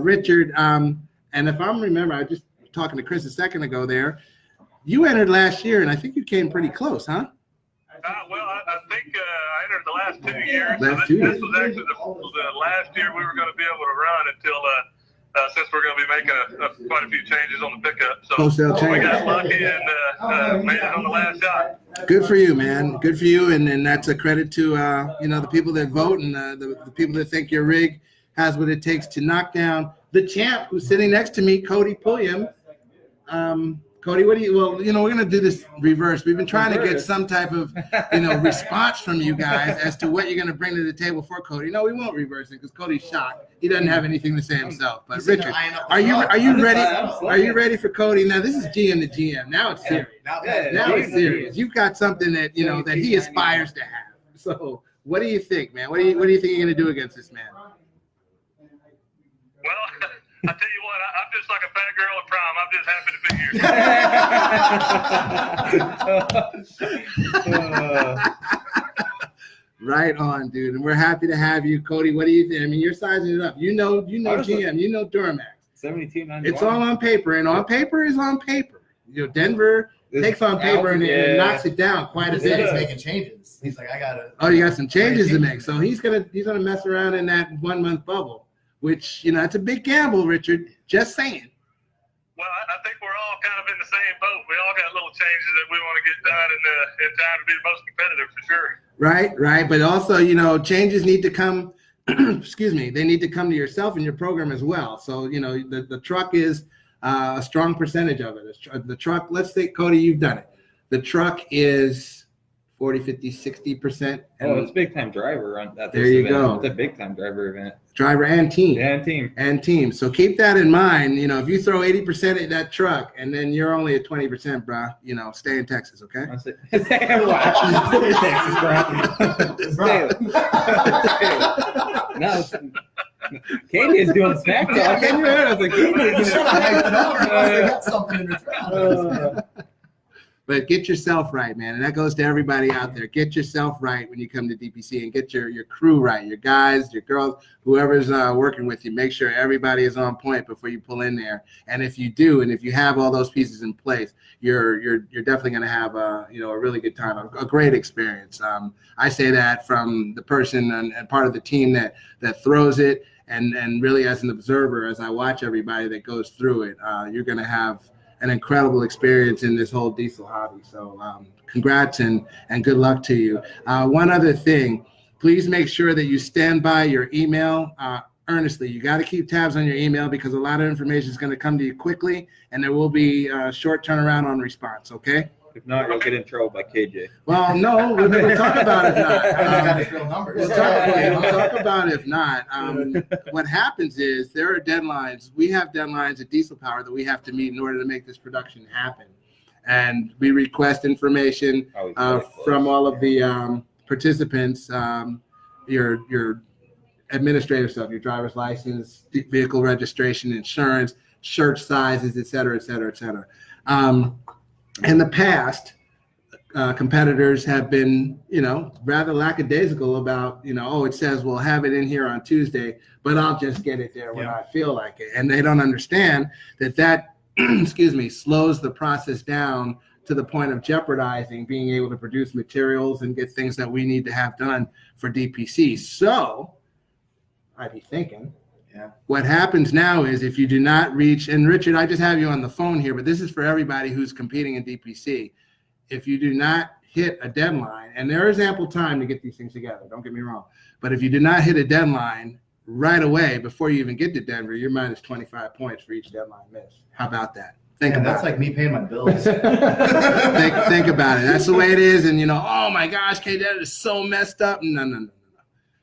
Richard, and if I'm remember, I was just talking to Chris a second ago there. You entered last year, and I think you came pretty close, huh? Well, I think I entered the last 2 years. Last so 2 years. This was actually the last year we were going to be able to run until since we're going to be making quite a few changes on the pickup. So Wholesale we change. got lucky and made it on the last shot. Good for you, man. Good for you, and that's a credit to the people that vote and the people that think your rig has what it takes to knock down the champ who's sitting next to me, Kody Pulliam. Kody, we're going to do this reverse. We've been trying to get some type of, response from you guys as to what you're going to bring to the table for Kody. No, we won't reverse it because Cody's shocked. He doesn't have anything to say himself. But Richard, are you ready? Are you ready for Kody? Now this is GM to GM. Now it's serious. Now it's serious. You've got something that that he aspires to have. So what do you think, man? What do you think you're going to do against this man? Well, I tell you what, I'm just like a fat girl at prom. I'm just happy to be here. Right on, dude. And we're happy to have you, Kody. What do you think? I mean, you're sizing it up. You know GM, you know Duramax. 72.91. It's all on paper, and on paper is on paper. Denver takes on paper and knocks it down quite a He's bit. making changes. He's like, I gotta. Oh, you got some changes to make. So he's gonna mess around in that 1 month bubble, which it's a big gamble, Richard. Just saying. Well, I think we're all kind of in the same boat. We all got little changes that we want to get done in time to be the most competitive for sure. Right. But also, changes need to come, excuse me, they need to come to yourself and your program as well. So, the truck is a strong percentage of it. The truck, let's say, Kody, you've done it. The truck is 40, 50, 60%. Oh, it's big time driver on that. There you go. It's a big time driver event. Driver and team. Yeah, and team. So keep that in mind. If you throw 80% at that truck and then you're only at 20%, bro, stay in Texas, okay? No, Kaje is doing smack talk. I was like, But get yourself right, man. And that goes to everybody out there. Get yourself right when you come to DPC and get your crew right, your guys, your girls, whoever's working with you. Make sure everybody is on point before you pull in there. And if you do, and if you have all those pieces in place, you're definitely going to have a really good time, a great experience. I say that from the person and part of the team that throws it, and really as an observer, as I watch everybody that goes through it, you're going to have an incredible experience in this whole diesel hobby. So congrats and good luck to you. One other thing, please make sure that you stand by your email earnestly. You got to keep tabs on your email because a lot of information is going to come to you quickly and there will be a short turnaround on response, okay? if not, you'll get in trouble by Kaje. Well, no, we'll talk about if not. I got his real numbers. We'll talk about if not. What happens is there are deadlines. We have deadlines at Diesel Power that we have to meet in order to make this production happen. And we request information from all of the participants, your administrative stuff, your driver's license, vehicle registration, insurance, shirt sizes, et cetera, et cetera, et cetera. In the past, competitors have been, rather lackadaisical about, oh, it says we'll have it in here on Tuesday, but I'll just get it there when I feel like it. And they don't understand that excuse me, slows the process down to the point of jeopardizing being able to produce materials and get things that we need to have done for DPC. So I'd be thinking, what happens now is if you do not reach, and Richard, I just have you on the phone here, but this is for everybody who's competing in DPC. If you do not hit a deadline, and there is ample time to get these things together, don't get me wrong, but if you do not hit a deadline right away before you even get to Denver, you're minus 25 points for each deadline miss. How about that? That's like me paying my bills. think about it. That's the way it is. And, oh my gosh, Kaje, that is so messed up. No.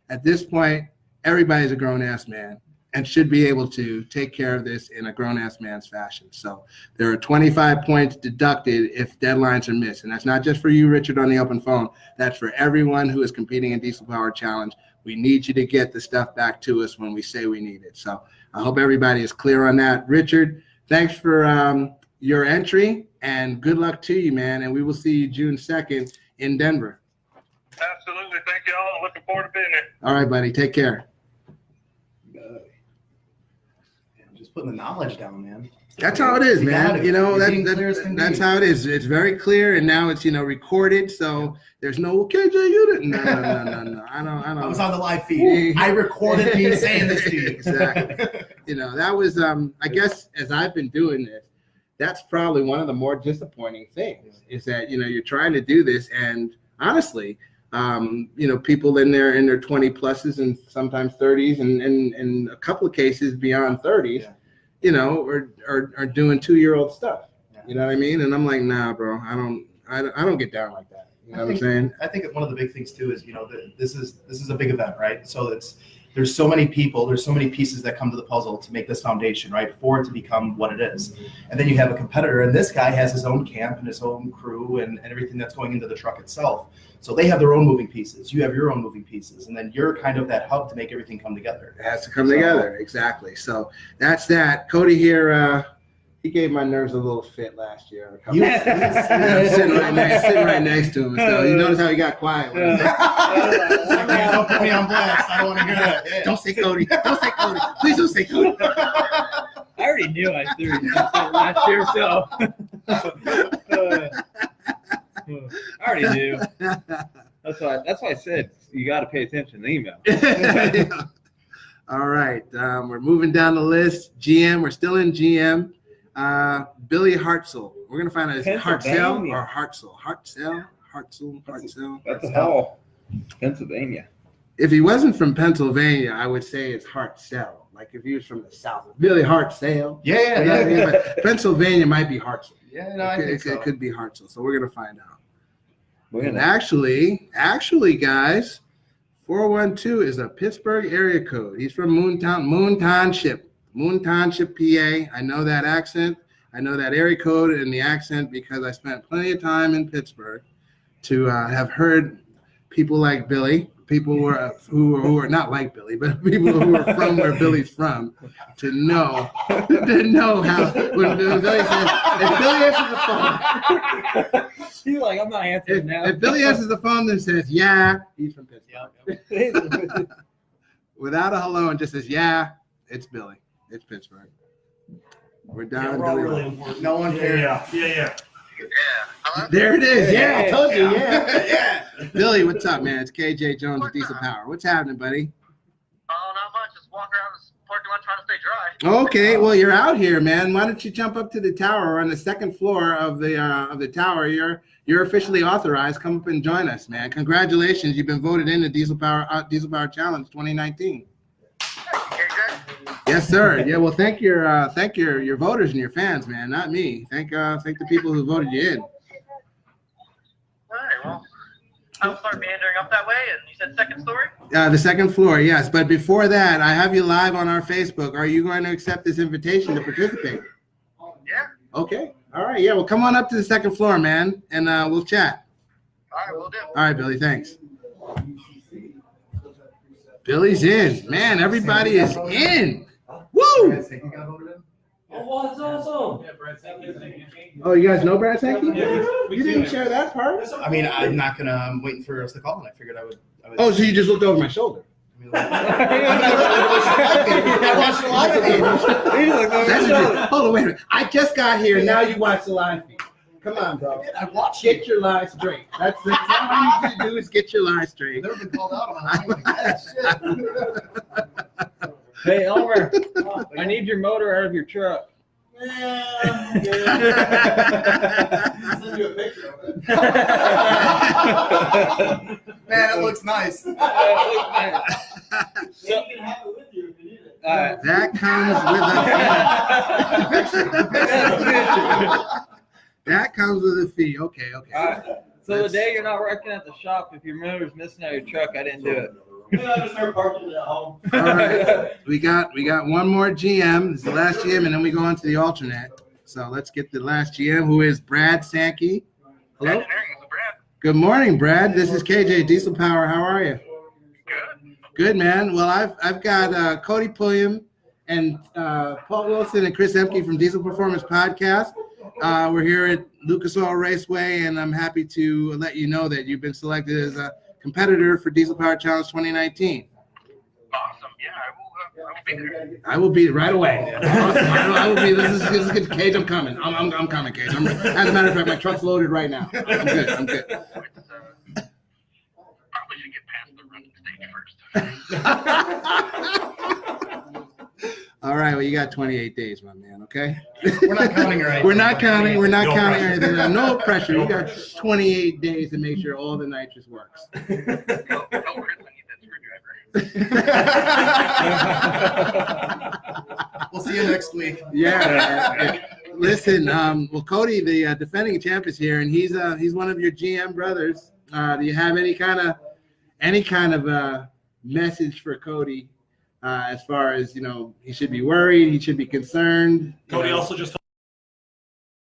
At this point, everybody's a grown-ass man. and should be able to take care of this in a grown-ass man's fashion. So there are 25 points deducted if deadlines are missed. And that's not just for you, Richard, on the open phone. That's for everyone who is competing in Diesel Power Challenge. We need you to get the stuff back to us when we say we need it. So I hope everybody is clear on that. Richard, thanks for your entry, and good luck to you, man. And we will see you June 2nd in Denver. Absolutely. Thank you all. Looking forward to being there. All right, buddy. Take care. Just putting the knowledge down, man. That's how it is, You got man. it. You know, You're being clear as that's can be. how it is. It's very clear, and now it's, recorded, so there's no KJ, you didn't. No. I don't. I was on the live feed. I recorded me saying this to you. Exactly. That was, I guess, as I've been doing this, that's probably one of the more disappointing things is that, you're trying to do this, and honestly, people in their 20 pluses and sometimes 30s and a couple of cases beyond 30s, are doing 2-year-old stuff. You know what I mean? And I'm like, nah, bro, I don't get down like that. You know what I'm saying? I think one of the big things too is, this is a big event, right? So there's so many people, there's so many pieces that come to the puzzle to make this foundation, right? For it to become what it is. And then you have a competitor, and this guy has his own camp and his own crew and everything that's going into the truck itself. So they have their own moving pieces. You have your own moving pieces. And then you're kind of that hub to make everything come together. It has to come together. Exactly. So that's that. Cody here, he gave my nerves a little fit last year. I'm sitting right next to him. So you notice how he got quiet. Don't put me on blast. I don't want to hear that. Yeah. Don't say Cody. Don't say Cody. Please don't say Cody. I already knew I threw you last year, so. I already knew. That's why I said you got to pay attention to the email. Yeah. All right. We're moving down the list. GM. We're still in GM. Billy Hartzell. We're going to find out is it Hartzell or Hartzell? Hartzell. That's Hall, Pennsylvania. If he wasn't from Pennsylvania, I would say it's Hartzell. Like if he was from the South. Billy Hartzell. Yeah. But Pennsylvania might be Hartzell. Yeah, no, I think so. It could be Hartzell. So we're going to find out. We're And gonna- actually, guys, 412 is a Pittsburgh area code. He's from Moon Township, PA. I know that accent. I know that area code and the accent because I spent plenty of time in Pittsburgh to have heard people like Billy, people who are not like Billy, but people who are from where Billy's from, to know how when Billy says, if Billy answers the phone. He's like, I'm not answering now. If Billy answers the phone and says, yeah, he's from Pittsburgh. Without a hello and just says, yeah, it's Billy. It's Pittsburgh. We're down. We're all really important. No one cares. Yeah. Hello? There it is. Yeah, I told you. Yeah. Yeah. Billy, what's up, man? It's KJ Jones with Diesel Power. What's happening, buddy? Oh, not much. Just walking around this parking lot trying to stay dry. Okay, well, you're out here, man. Why don't you jump up to the tower? We're on the second floor of the tower. You're officially authorized. Come up and join us, man. Congratulations. You've been voted in the Diesel Power Challenge 2019. Yes, sir. Yeah, well, thank your voters and your fans, man. Not me. Thank the people who voted you in. All right, well, I'll start meandering up that way, and you said second story? The second floor, yes. But before that, I have you live on our Facebook. Are you going to accept this invitation to participate? Yeah. Okay. All right. Yeah, well, come on up to the second floor, man, and we'll chat. All right, we'll do. All right, Billy, thanks. Billy's in. Man, everybody is in. Woo! Oh, that's awesome. Oh, you guys know Brad Sankey? Yeah, You didn't share that part? I mean, I'm waiting for us to call, and I figured I would. Oh, so you just looked over my shoulder. I watched the live feed. Hold on, wait a minute. I just got here. Now you watch the live feed. Come on, bro. I watched Get your lie straight. That's all you need to do is get your lie straight. I've never been called out on my line like that. Hey, Elmer, I need your motor out of your truck. Send you a picture of it. Man, it looks nice. So, That comes with a fee. That comes with a fee. Okay. all right. So the day you're not working at the shop, if your motor's missing out of your truck, I didn't do it. Start parking at home. All right, we got one more GM. It's the last GM, and then we go on to the alternate. So let's get the last GM, who is Brad Sankey. Hello. Engineering, this is Brad. Good morning, Brad. This is KJ Diesel Power. How are you? Good. Good, man. Well, I've got Kody Pulliam and Paul Wilson and Chris Emke from Diesel Performance Podcast. We're here at Lucas Oil Raceway, and I'm happy to let you know that you've been selected as a competitor for Diesel Power Challenge 2019. Awesome. Yeah, I will be there. I will be right away. Awesome. I will be. This is good. Cage, I'm coming. I'm coming, Cage. As a matter of fact, my truck's loaded right now. I'm good. Probably should get past the running stage first. All right. Well, you got 28 days, my man. Okay. We're not counting or anything. We're not counting. We're not No counting pressure. anything. No pressure. You got 28 days to make sure all the nitrous works. Tell Chris I need that screwdriver. We'll see you next week. Yeah. Listen. Well, Kody, the defending champ, is here, and he's one of your GM brothers. Do you have any kind of message for Kody? As far as, he should be worried, he should be concerned. Kody also just.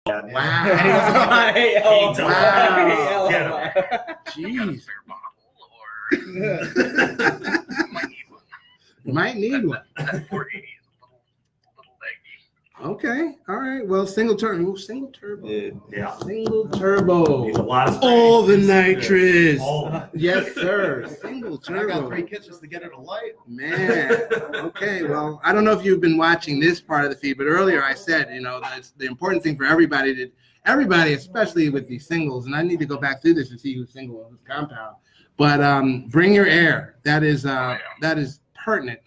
Wow. Wow. Wow. Jeez. Spare bottle or might need one. Might need one. That 480 is a little leggy. Okay. All right. Well, single turbo. Single turbo. Yeah. Single turbo. Needs a lot of All the nitrous. All. Yes, sir. Single I got turbo. 3 kits just to get it alight. Man. Okay. Well, I don't know if you've been watching this part of the feed, but earlier I said, that's the important thing for everybody, especially with these singles, and I need to go back through this and see who's single and who's compound. But bring your air. That is pertinent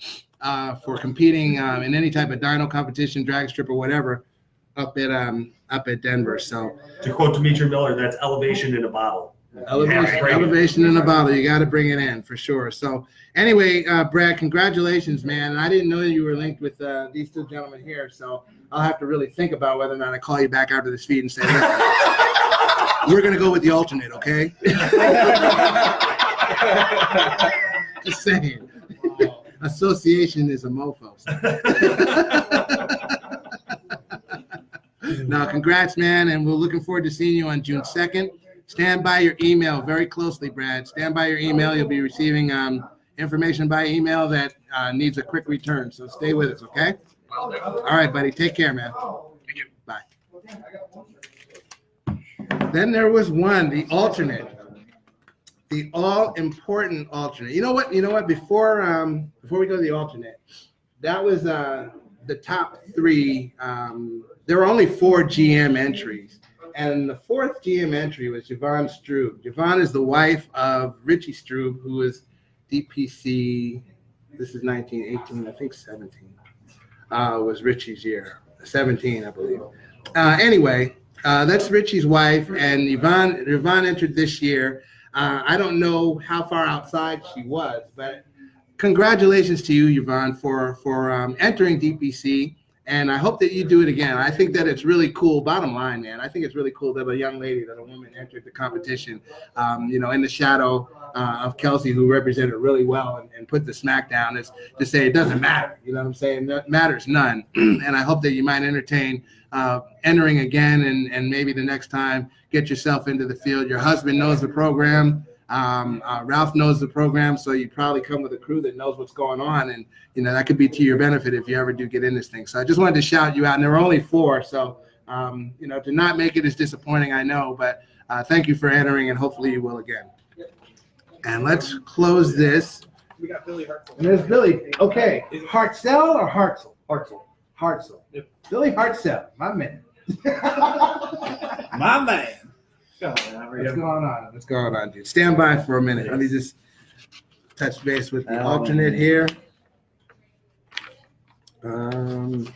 for competing in any type of dyno competition, drag strip, or whatever up at Denver. So To quote Demetri Miller, that's elevation in a bottle. elevation in a bottle. You got to bring it in for sure. So anyway, Brad, congratulations, man. And I didn't know you were linked with these two gentlemen here. So I'll have to really think about whether or not I call you back after this feed and say, we're going to go with the alternate, okay? Just saying. Association is a mofo. Now, congrats, man, and we're looking forward to seeing you on June 2nd. Stand by your email very closely, Brad. Stand by your email. You'll be receiving information by email that needs a quick return, so stay with us, okay? All right, buddy. Take care, man. Bye. Then there was the alternate. The all-important alternate. You know what? Before we go to the alternate, that was the top 3. There were only 4 GM entries, and the 4th GM entry was Yvonne Strube. Yvonne is the wife of Richie Strube, who is DPC. This is 19, 18, I think 17. Was Richie's year. 17, I believe. Anyway, that's Richie's wife, and Yvonne entered this year. I don't know how far outside she was, but congratulations to you, Yvonne, for entering DPC, and I hope that you do it again. I think that it's really cool. Bottom line, man, I think it's really cool that a woman entered the competition, in the shadow of Kelsey, who represented really well and put the smack down. Is to say it doesn't matter. You know what I'm saying? That matters none. And I hope that you might entertain entering again, and maybe the next time get yourself into the field. Your husband knows the program. Ralph knows the program, so you probably come with a crew that knows what's going on, and that could be to your benefit if you ever do get in this thing. So I just wanted to shout you out, and there were only 4, so to not make it is disappointing, I know, but thank you for entering, and hopefully you will again. And let's close this. We got Billy Hartzell. And there's Billy. Okay, Hartzell or Hartzell? Hartzell. Yep. Billy Hartzell, my man. My man. What's going on, dude? Stand by for a minute. Let me just touch base with the alternate here. And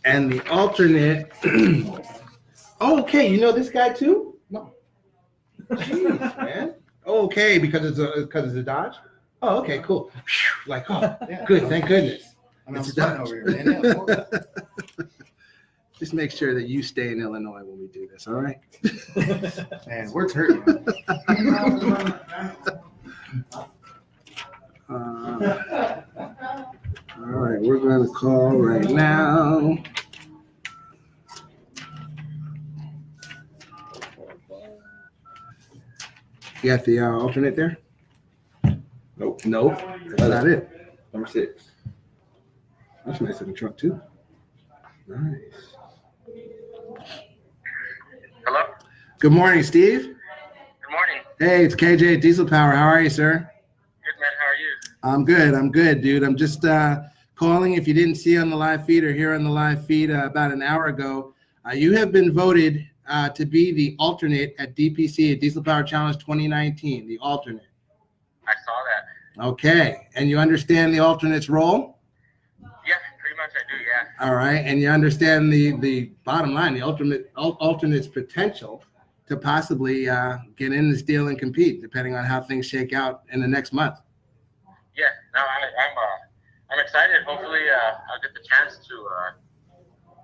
the alternate. Oh, okay, you know this guy too? No. Jeez, man. Oh, okay, because it's a Dodge. Oh, okay, cool. Like, good, thank goodness. I'm It's a sweating Dodge. over here. Just make sure that you stay in Illinois when we do this, all right? Man, word's hurting. All right, we're going to call right now. You got the alternate there? Nope. Nope, that's not it. Number 6. That's nice looking truck too. Nice. Hello? Good morning, Steve. Good morning. Hey, it's KJ at Diesel Power. How are you, sir? Good, man. How are you? I'm good, dude. I'm just calling. If you didn't see on the live feed or hear on the live feed about an hour ago, you have been voted to be the alternate at DPC at Diesel Power Challenge 2019, the alternate. I saw that. Okay, and you understand the alternate's role? Yeah, pretty much I do, yeah. All right, and you understand the bottom line, the alternate's potential to possibly get in this deal and compete, depending on how things shake out in the next month. Yeah, no, I'm excited. Hopefully, I'll get the chance to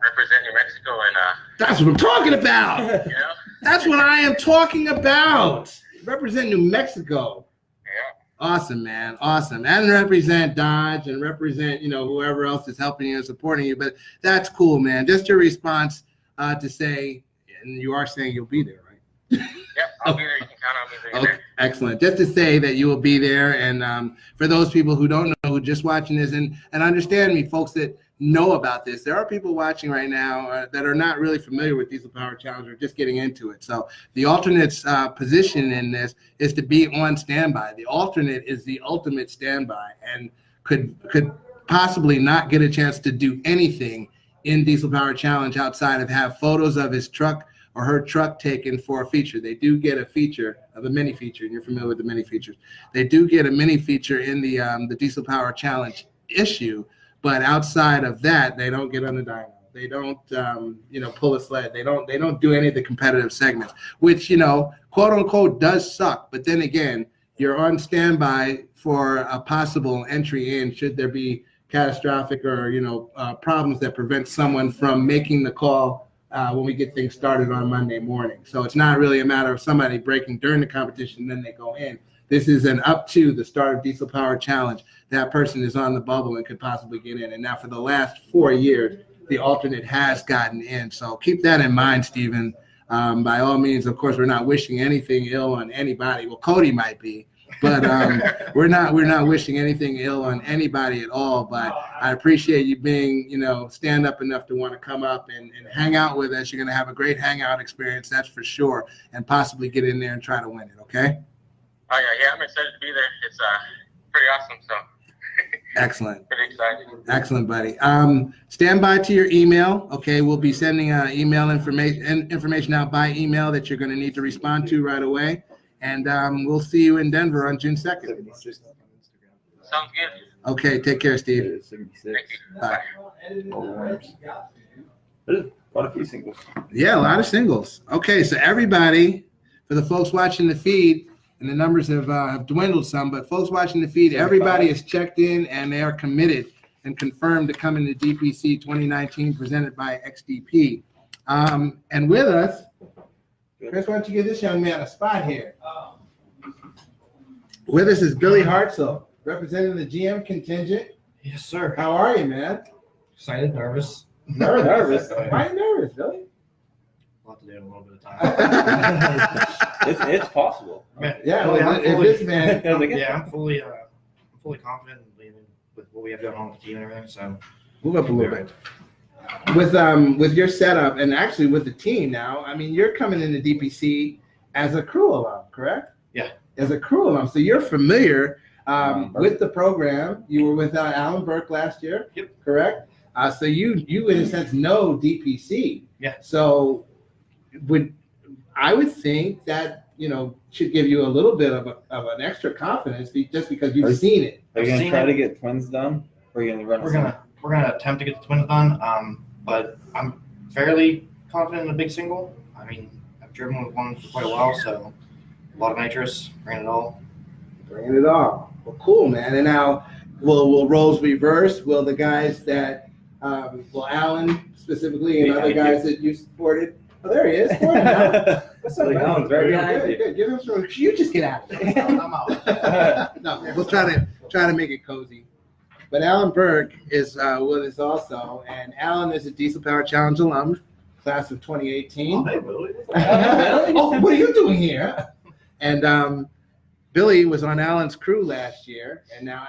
represent New Mexico and That's what I'm talking about. you know. That's what I am talking about. Represent New Mexico. Yeah. Awesome, man. Awesome. And represent Dodge and represent, whoever else is helping you and supporting you. But that's cool, man. Just your response to say, and you are saying you'll be there, right? Yep, I'll be there. You can count on me being Okay, there. excellent. Just to say that you will be there. And for those people who don't know, who are just watching this, and understand me, folks that know about this, there are people watching right now that are not really familiar with Diesel Power Challenge or just getting into it. So the alternate's position in this is to be on standby. The alternate is the ultimate standby and could possibly not get a chance to do anything in Diesel Power Challenge outside of have photos of his truck or her truck taken for a feature. They do get a feature of a mini feature, and you're familiar with the mini features. They do get a mini feature in the Diesel Power Challenge issue, but outside of that, they don't get on the dyno. They don't, pull a sled. They don't do any of the competitive segments, which, quote unquote, does suck. But then again, you're on standby for a possible entry in should there be catastrophic or problems that prevent someone from making the call when we get things started on Monday morning. So it's not really a matter of somebody breaking during the competition, then they go in. This is an up to the start of Diesel Power Challenge. That person is on the bubble and could possibly get in. And now for the last 4 years, the alternate has gotten in. So keep that in mind, Stephen. By all means, of course, we're not wishing anything ill on anybody. Well, Kody might be, but we're not wishing anything ill on anybody at all. But I appreciate you being, stand up enough to want to come up and hang out with us. You're going to have a great hangout experience, that's for sure, and possibly get in there and try to win it, okay? Oh, yeah, I'm excited to be there. It's pretty awesome, so. Excellent. Pretty excited. Excellent, buddy. Stand by to your email, okay? We'll be sending email information out by email that you're going to need to respond to right away. And we'll see you in Denver on June 2nd. Sounds good. Okay, take care, Steve. 76. Thank you. Bye. There's quite a few singles. Yeah, a lot of singles. Okay, so everybody, for the folks watching the feed, and the numbers have dwindled some, but folks watching the feed, everybody is checked in and they are committed and confirmed to coming to DPC 2019 presented by XDP. And with us, Chris, why don't you give this young man a spot here? With us is Billy Hartzell, representing the GM contingent. Yes, sir. How are you, man? Excited, nervous. Nervous? Why are you nervous, Billy? I'll have to do it in a little bit of time. It's possible. Yeah, Fully- well, I'm if fully- this man, I'm fully confident and believing with what we have going on with the team and everything. So move up a little bit. With your setup and actually with the team now, I mean, you're coming into DPC as a crew alum, correct? Yeah. As a crew alum, so you're familiar with the program. You were with Alan Burke last year. Yep. Correct. So you in a sense know DPC. Yeah. So I would think that should give you a little bit of an extra confidence just because you've seen it. Are you going to Seen try it. to get twins done? Or are you going to run we're gonna attempt to get the twins done. But I'm fairly confident in a big single. I mean, I've driven with one for quite a while, so a lot of nitrous, bringing it all. Bringing it on. Well, cool, man. And now, will roles reverse? Will the guys that, will Alan specifically and Yeah, other I guys that you supported, Oh, there he is. Morning, Alan. What's up, Like, buddy? Alan's right Good, behind you. good. Give him some. You just get out of there. I'm out. No, we'll try to make it cozy. But Alan Burke is with us also, and Alan is a Diesel Power Challenge alum, class of 2018. Hey, Billy. Oh, what are you doing here? And Billy was on Alan's crew last year, and now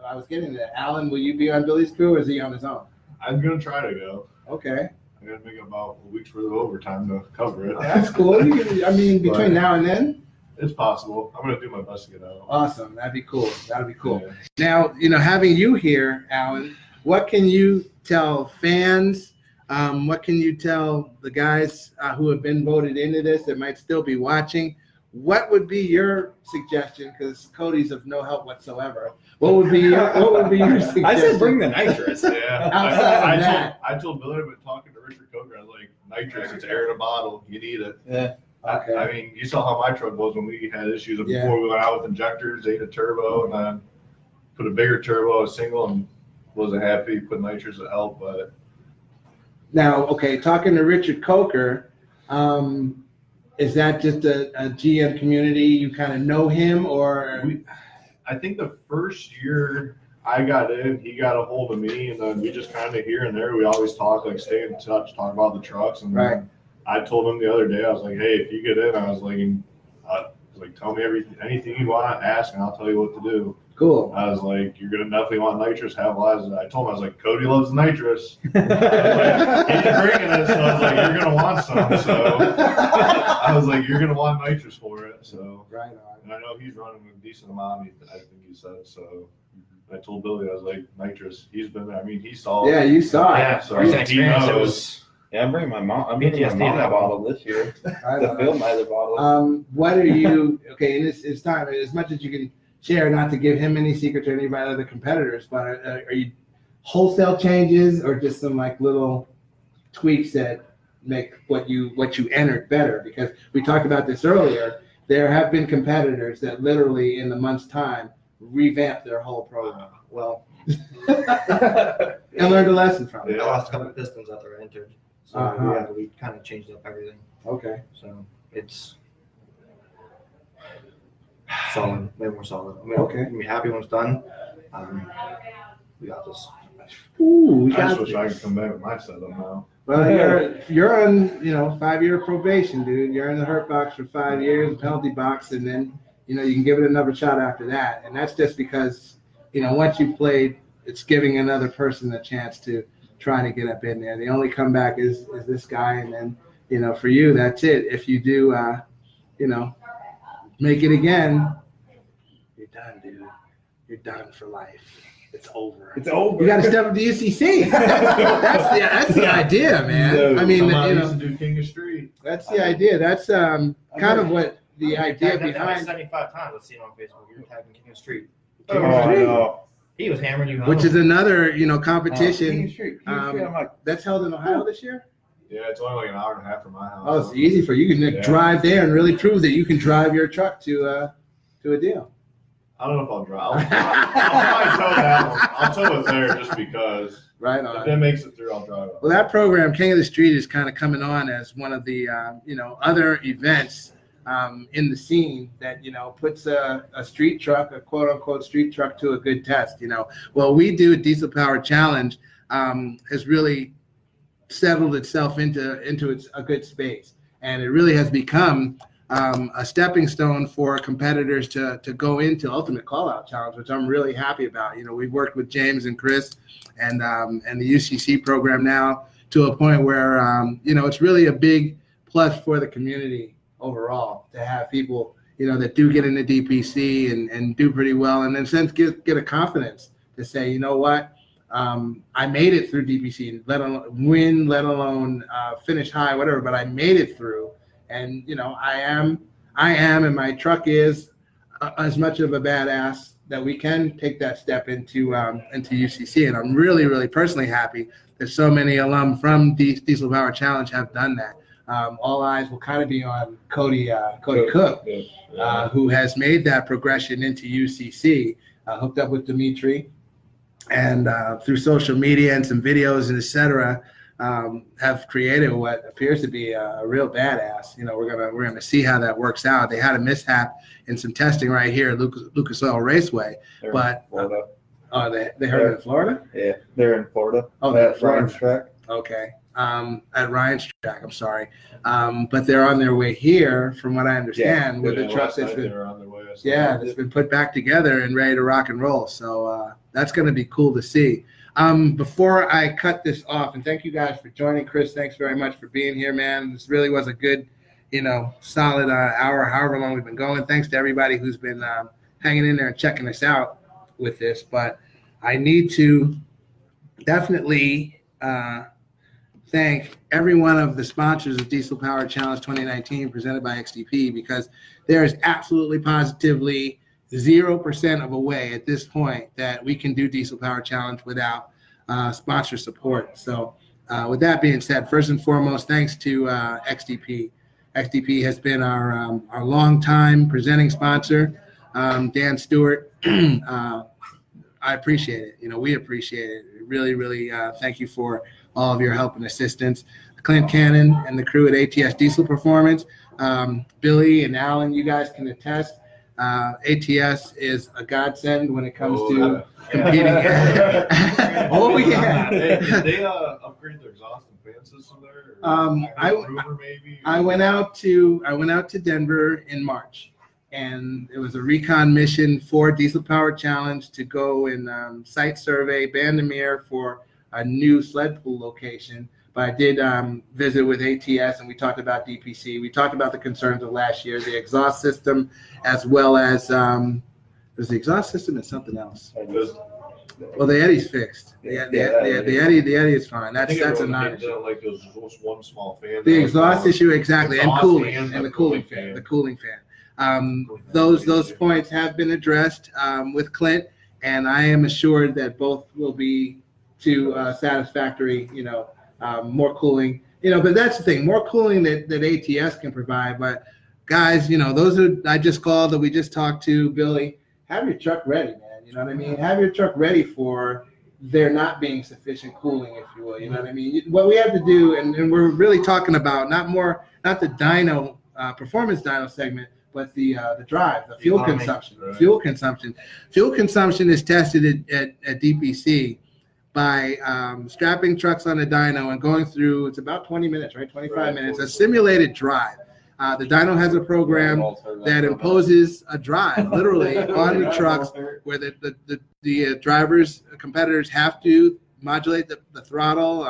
I was getting to that. Alan, will you be on Billy's crew, or is he on his own? I'm gonna try to go. Okay, I gotta make about a week's worth of overtime to cover it. that's cool. I mean, between now and then, It's possible. I'm gonna do my best to get out. awesome. That'd be cool. That'd be cool. Yeah. Now, having you here, Alan, what can you tell fans? What can you tell the guys who have been voted into this that might still be watching? What would be your suggestion? Because Kody's of no help whatsoever. What would be your suggestion? I said bring the nitrous. Yeah. Outside of that. I told Billy, but talking to Richard Coker, I was like, nitrous, it's air in a bottle. You need it. Yeah. Okay. I mean, you saw how my truck was when we had issues Yeah. before we went out with injectors, ate a turbo, and then put a bigger turbo, a single, and wasn't happy. Put nitrous to help, but Now, okay, talking to Richard Coker, is that just a GM community? You kind of know him, or I think the first year I got in, he got a hold of me, and then we just kind of here and there, we always talk, like stay in touch, talk about the trucks. And Right. then I told him the other day, I was like, hey, if you get in, I was like, tell me anything you want, ask, and I'll tell you what to do. cool? I was like, you're gonna definitely want nitrous. Have lives. I told him, I was like, Kody loves nitrous. I was like, he's bringing it, so I was like, you're gonna want some. So I was like, you're gonna want nitrous for it. So, Right on. and I know he's running a decent amount. I think he said so. I told Billy, I was like, nitrous. He's been there. I mean, he saw. Yeah, you saw it. Yeah, so Recent he experience, it knows. was Yeah, I'm bringing my mom. I'm bringing my PTSD mom a that bottle this year Right to on. fill my other bottle. What are you, okay, and it's time, as much as you can share, not to give him any secret to any of my other competitors, but are you wholesale changes or just some like little tweaks that make what you entered better? Because we talked about this earlier, there have been competitors that literally in the month's time revamped their whole program. Well, and learned a lesson from I it. lost a couple of pistons after I entered. So Uh-huh. we kind of changed up everything. Okay. So it's solid, way more solid. I mean, Okay. I'm happy when it's done. We got this. Ooh, we I got just wish I this. could come back with my setup now. Well, you're on 5-year probation, dude. You're in the hurt box for 5 years, penalty box, and then you can give it another shot after that. And that's just because once you've played, it's giving another person a chance to try to get up in there. The only comeback is this guy, and then for you, that's it. If you do, make it again, you're done, dude. You're done for life. It's over. It's over. You got to step up to UCC. that's the idea, man. No. I mean, Somehow I used to do King of Street. that's the idea. That's kind of what the idea Tagged that guy behind, 75 times. Let's see him on Facebook. You're tagging King of Street. King of Oh, Street. no. He was hammering you home. which is another King competition of Street. King of Street. I'm like, that's held in Ohio this year. Yeah, it's only like an hour and a half from my house. Oh, it's easy for you. You can Yeah. drive there and really prove that you can drive your truck to a deal. I don't know if I'll drive. I'll probably tow that one. I'll tow it there just because. Right If on. that makes it through, I'll drive it. Well, that program, King of the Street, is kind of coming on as one of the other events in the scene that puts a street truck, a quote unquote street truck, to a good test. Well, we do Diesel Power Challenge has really settled itself into a good space, and it really has become a stepping stone for competitors to go into Ultimate Callout Challenge, which I'm really happy about. We've worked with James and Chris and the UCC program now to a point where it's really a big plus for the community overall to have people that do get into DPC and do pretty well, and then since get a confidence to say, you know what, I made it through DPC, let alone win, let alone finish high, whatever, but I made it through. And I am, and my truck is as much of a badass that we can take that step into UCC. And I'm really, really personally happy that so many alum from Diesel Power Challenge have done that. All eyes will kind of be on Kody Cook, who has made that progression into UCC, hooked up with Dimitri, and through social media and some videos and etc. have created what appears to be a real badass. You know, we're gonna see how that works out. They had a mishap in some testing right here at Lucas Oil Raceway, They're but in Florida. they heard it in Florida. Yeah, they're in Florida. Oh, they're in At Ryan's Florida. track. Okay. At Ryan's track, I'm sorry. But they're on their way here, from what I understand, with the trucks that's been, that's been put back together and ready to rock and roll. So that's going to be cool to see. Before I cut this off, and thank you guys for joining. Chris, thanks very much for being here, man. This really was a good, solid hour, however long we've been going. Thanks to everybody who's been hanging in there and checking us out with this. But I need to definitely thank every one of the sponsors of Diesel Power Challenge 2019 presented by XDP, because there is absolutely positively 0% of a way at this point that we can do Diesel Power Challenge without sponsor support. So with that being said, first and foremost, thanks to XDP. XDP has been our longtime presenting sponsor. Dan Stewart, I appreciate it. We appreciate it. Really, really thank you for all of your help and assistance. Clint Cannon and the crew at ATS Diesel Performance, Billy and Alan, you guys can attest. ATS is a godsend when it comes to competing. Oh yeah. Hey, did they upgrade their exhaust and fan system there? I went out to Denver in March, and it was a recon mission for Diesel Power Challenge to go and site survey Bandamere for a new sled pool location. But I did visit with ATS, and we talked about DPC. We talked about the concerns of last year, the exhaust system, as well as there's the exhaust system and something else. Well, the Eddy's fixed. The Eddy is fine. That's a non-issue. Like those one small fan. The exhaust issue, exactly, and Exhaust cooling, and and the the cooling cooling fan. The cooling fan. Those points have been addressed with Clint, and I am assured that both will be to satisfactory. More cooling. But that's the thing. More cooling that ATS can provide. But guys, those are I just called that we just talked to Billy. Have your truck ready, man. You know what I mean? Have your truck ready for there not being sufficient cooling, if you will. You know what I mean? What we have to do, and we're really talking about not the dyno performance dyno segment, but the drive, the fuel consumption. Right. Fuel consumption is tested at DPC by strapping trucks on a dyno and going through. It's about 20 minutes, right? 25 minutes. A simulated drive. The dyno has a program that imposes a drive literally on the trucks, where the drivers, competitors have to modulate the throttle,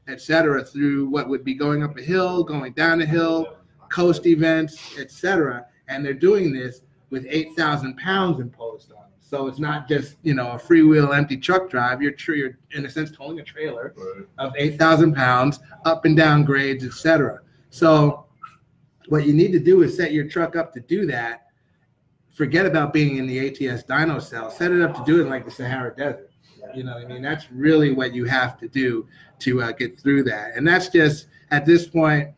etc., through what would be going up a hill, going down a hill, coast events, etc. And they're doing this with 8,000 pounds imposed on them. So it's not just a freewheel empty truck drive. You're in a sense towing a trailer of 8,000 pounds up and down grades, etc. So what you need to do is set your truck up to do that. Forget about being in the ATS dyno cell. Set it up to do it like the Sahara Desert. You know what I mean? That's really what you have to do to get through that. And that's just, at this point,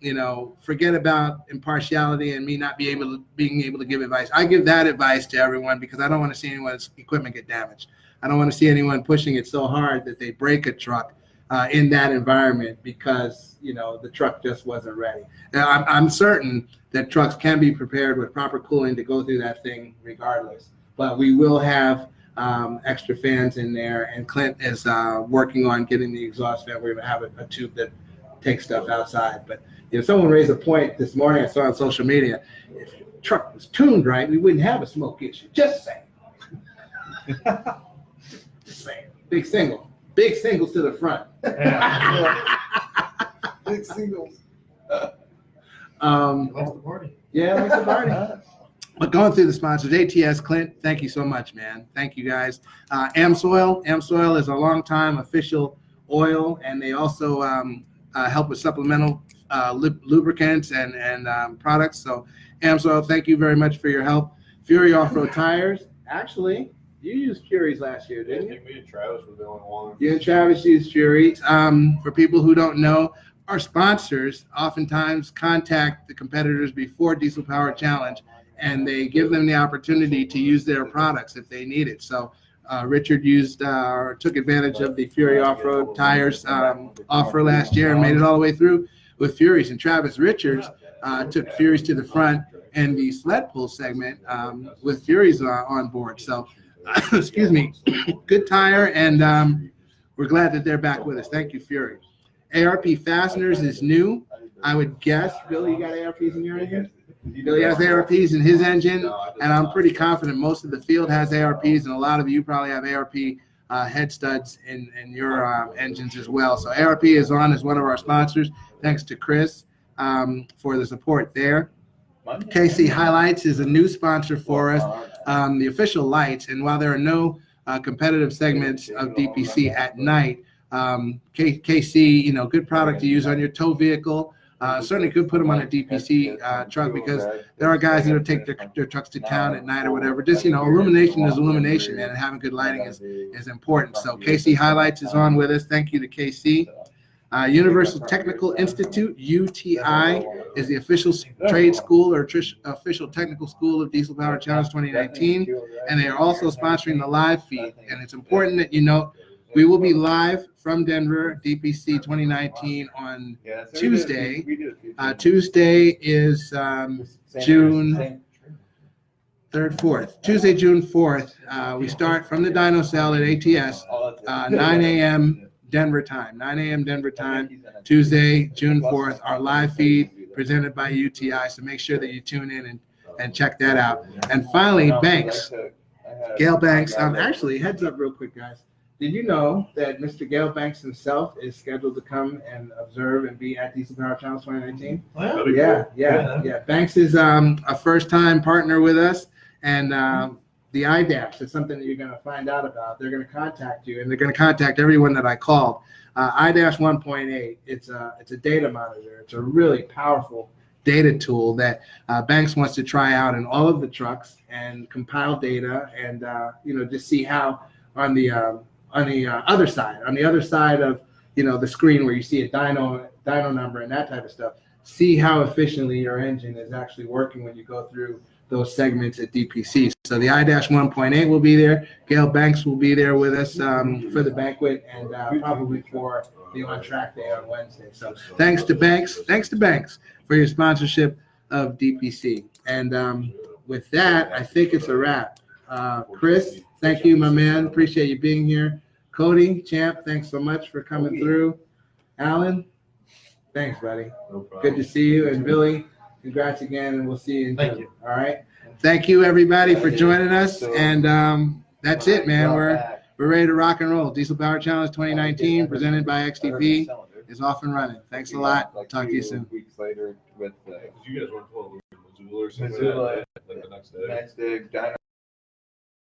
forget about impartiality and me not being able to give advice. I give that advice to everyone because I don't want to see anyone's equipment get damaged. I don't want to see anyone pushing it so hard that they break a truck in that environment because the truck just wasn't ready. Now I'm certain that trucks can be prepared with proper cooling to go through that thing regardless. But we will have extra fans in there, and Clint is working on getting the exhaust fan. We're going to have a tube that takes stuff outside. But someone raised a point this morning I saw on social media. If the truck was tuned right, we wouldn't have a smoke issue. Just saying. Just saying. Big singles to the front. Big singles. Like the party. Yeah, like the party. But going through the sponsors, ATS, Clint, thank you so much, man. Thank you, guys. AmSoil is a longtime official oil, and they also help with supplemental lubricants and products. So AmSoil, thank you very much for your help. Fury Off-Road Tires. Actually, you used Fury's last year, didn't you? I think me and Travis were the only ones. You and Travis used Fury's. For people who don't know, our sponsors oftentimes contact the competitors before Diesel Power Challenge, and they give them the opportunity to use their products if they need it. So Richard used or took advantage of the Fury off-road tires offer last year and made it all the way through with Furies. And Travis Richards took Furies to the front in the sled pull segment with Furies on board. So, excuse me, good tire, and we're glad that they're back with us. Thank you, Fury. ARP Fasteners is new. I would guess, Billy, you got ARPs in your engine? Billy has ARPs in his engine, and I'm pretty confident most of the field has ARPs, and a lot of you probably have ARP head studs in your engines as well. So ARP is on as one of our sponsors. Thanks to Chris for the support there. KC Highlights is a new sponsor for us, the official lights, and while there are no competitive segments of DPC at night, KC, good product to use on your tow vehicle. Certainly could put them on a DPC truck, because there are guys that will take their trucks to town at night or whatever. Just, illumination is illumination, man, and having good lighting is important. So KC Highlights is on with us. Thank you to KC. Universal Technical Institute, UTI, is the official trade school or official technical school of Diesel Power Challenge 2019, and they are also sponsoring the live feed. And it's important that you know we will be live from Denver, DPC 2019 on Tuesday. Tuesday is June 3rd, 4th. Tuesday, June 4th. We start from the dyno cell at ATS, 9 a.m. Denver time. 9 a.m. Denver time. Tuesday, June 4th. Our live feed presented by UTI. So make sure that you tune in and check that out. And finally, Banks. Gail Banks. Actually, heads up real quick, guys. Did you know that Mr. Gail Banks himself is scheduled to come and observe and be at Diesel Power Challenge 2019? Wow. Yeah. Banks is a first-time partner with us, and the iDash is something that you're going to find out about. They're going to contact you, and they're going to contact everyone that I called. iDash 1.8, it's a data monitor. It's a really powerful data tool that Banks wants to try out in all of the trucks and compile data and just see how on the other side of the screen where you see a dyno number and that type of stuff, see how efficiently your engine is actually working when you go through those segments at DPC. So the iDash 1.8 will be there. Gail Banks will be there with us for the banquet and probably for the on track day on Wednesday. So thanks to Banks for your sponsorship of DPC. And with that, I think it's a wrap. Chris, thank you, my man. Appreciate you being here. Kody, champ, thanks so much for coming through. Alan, thanks, buddy. No problem. Good to see you. And Billy, congrats again, and we'll see you in Thank June. you. All right. Thank you, everybody, for joining us. And that's it, man. We're ready to rock and roll. Diesel Power Challenge 2019, presented by XDP, is off and running. Thanks a lot. Talk to you soon. Weeks later with You guys weren't told Missoula or something Missoula. like that, like the next day. Next day, dyno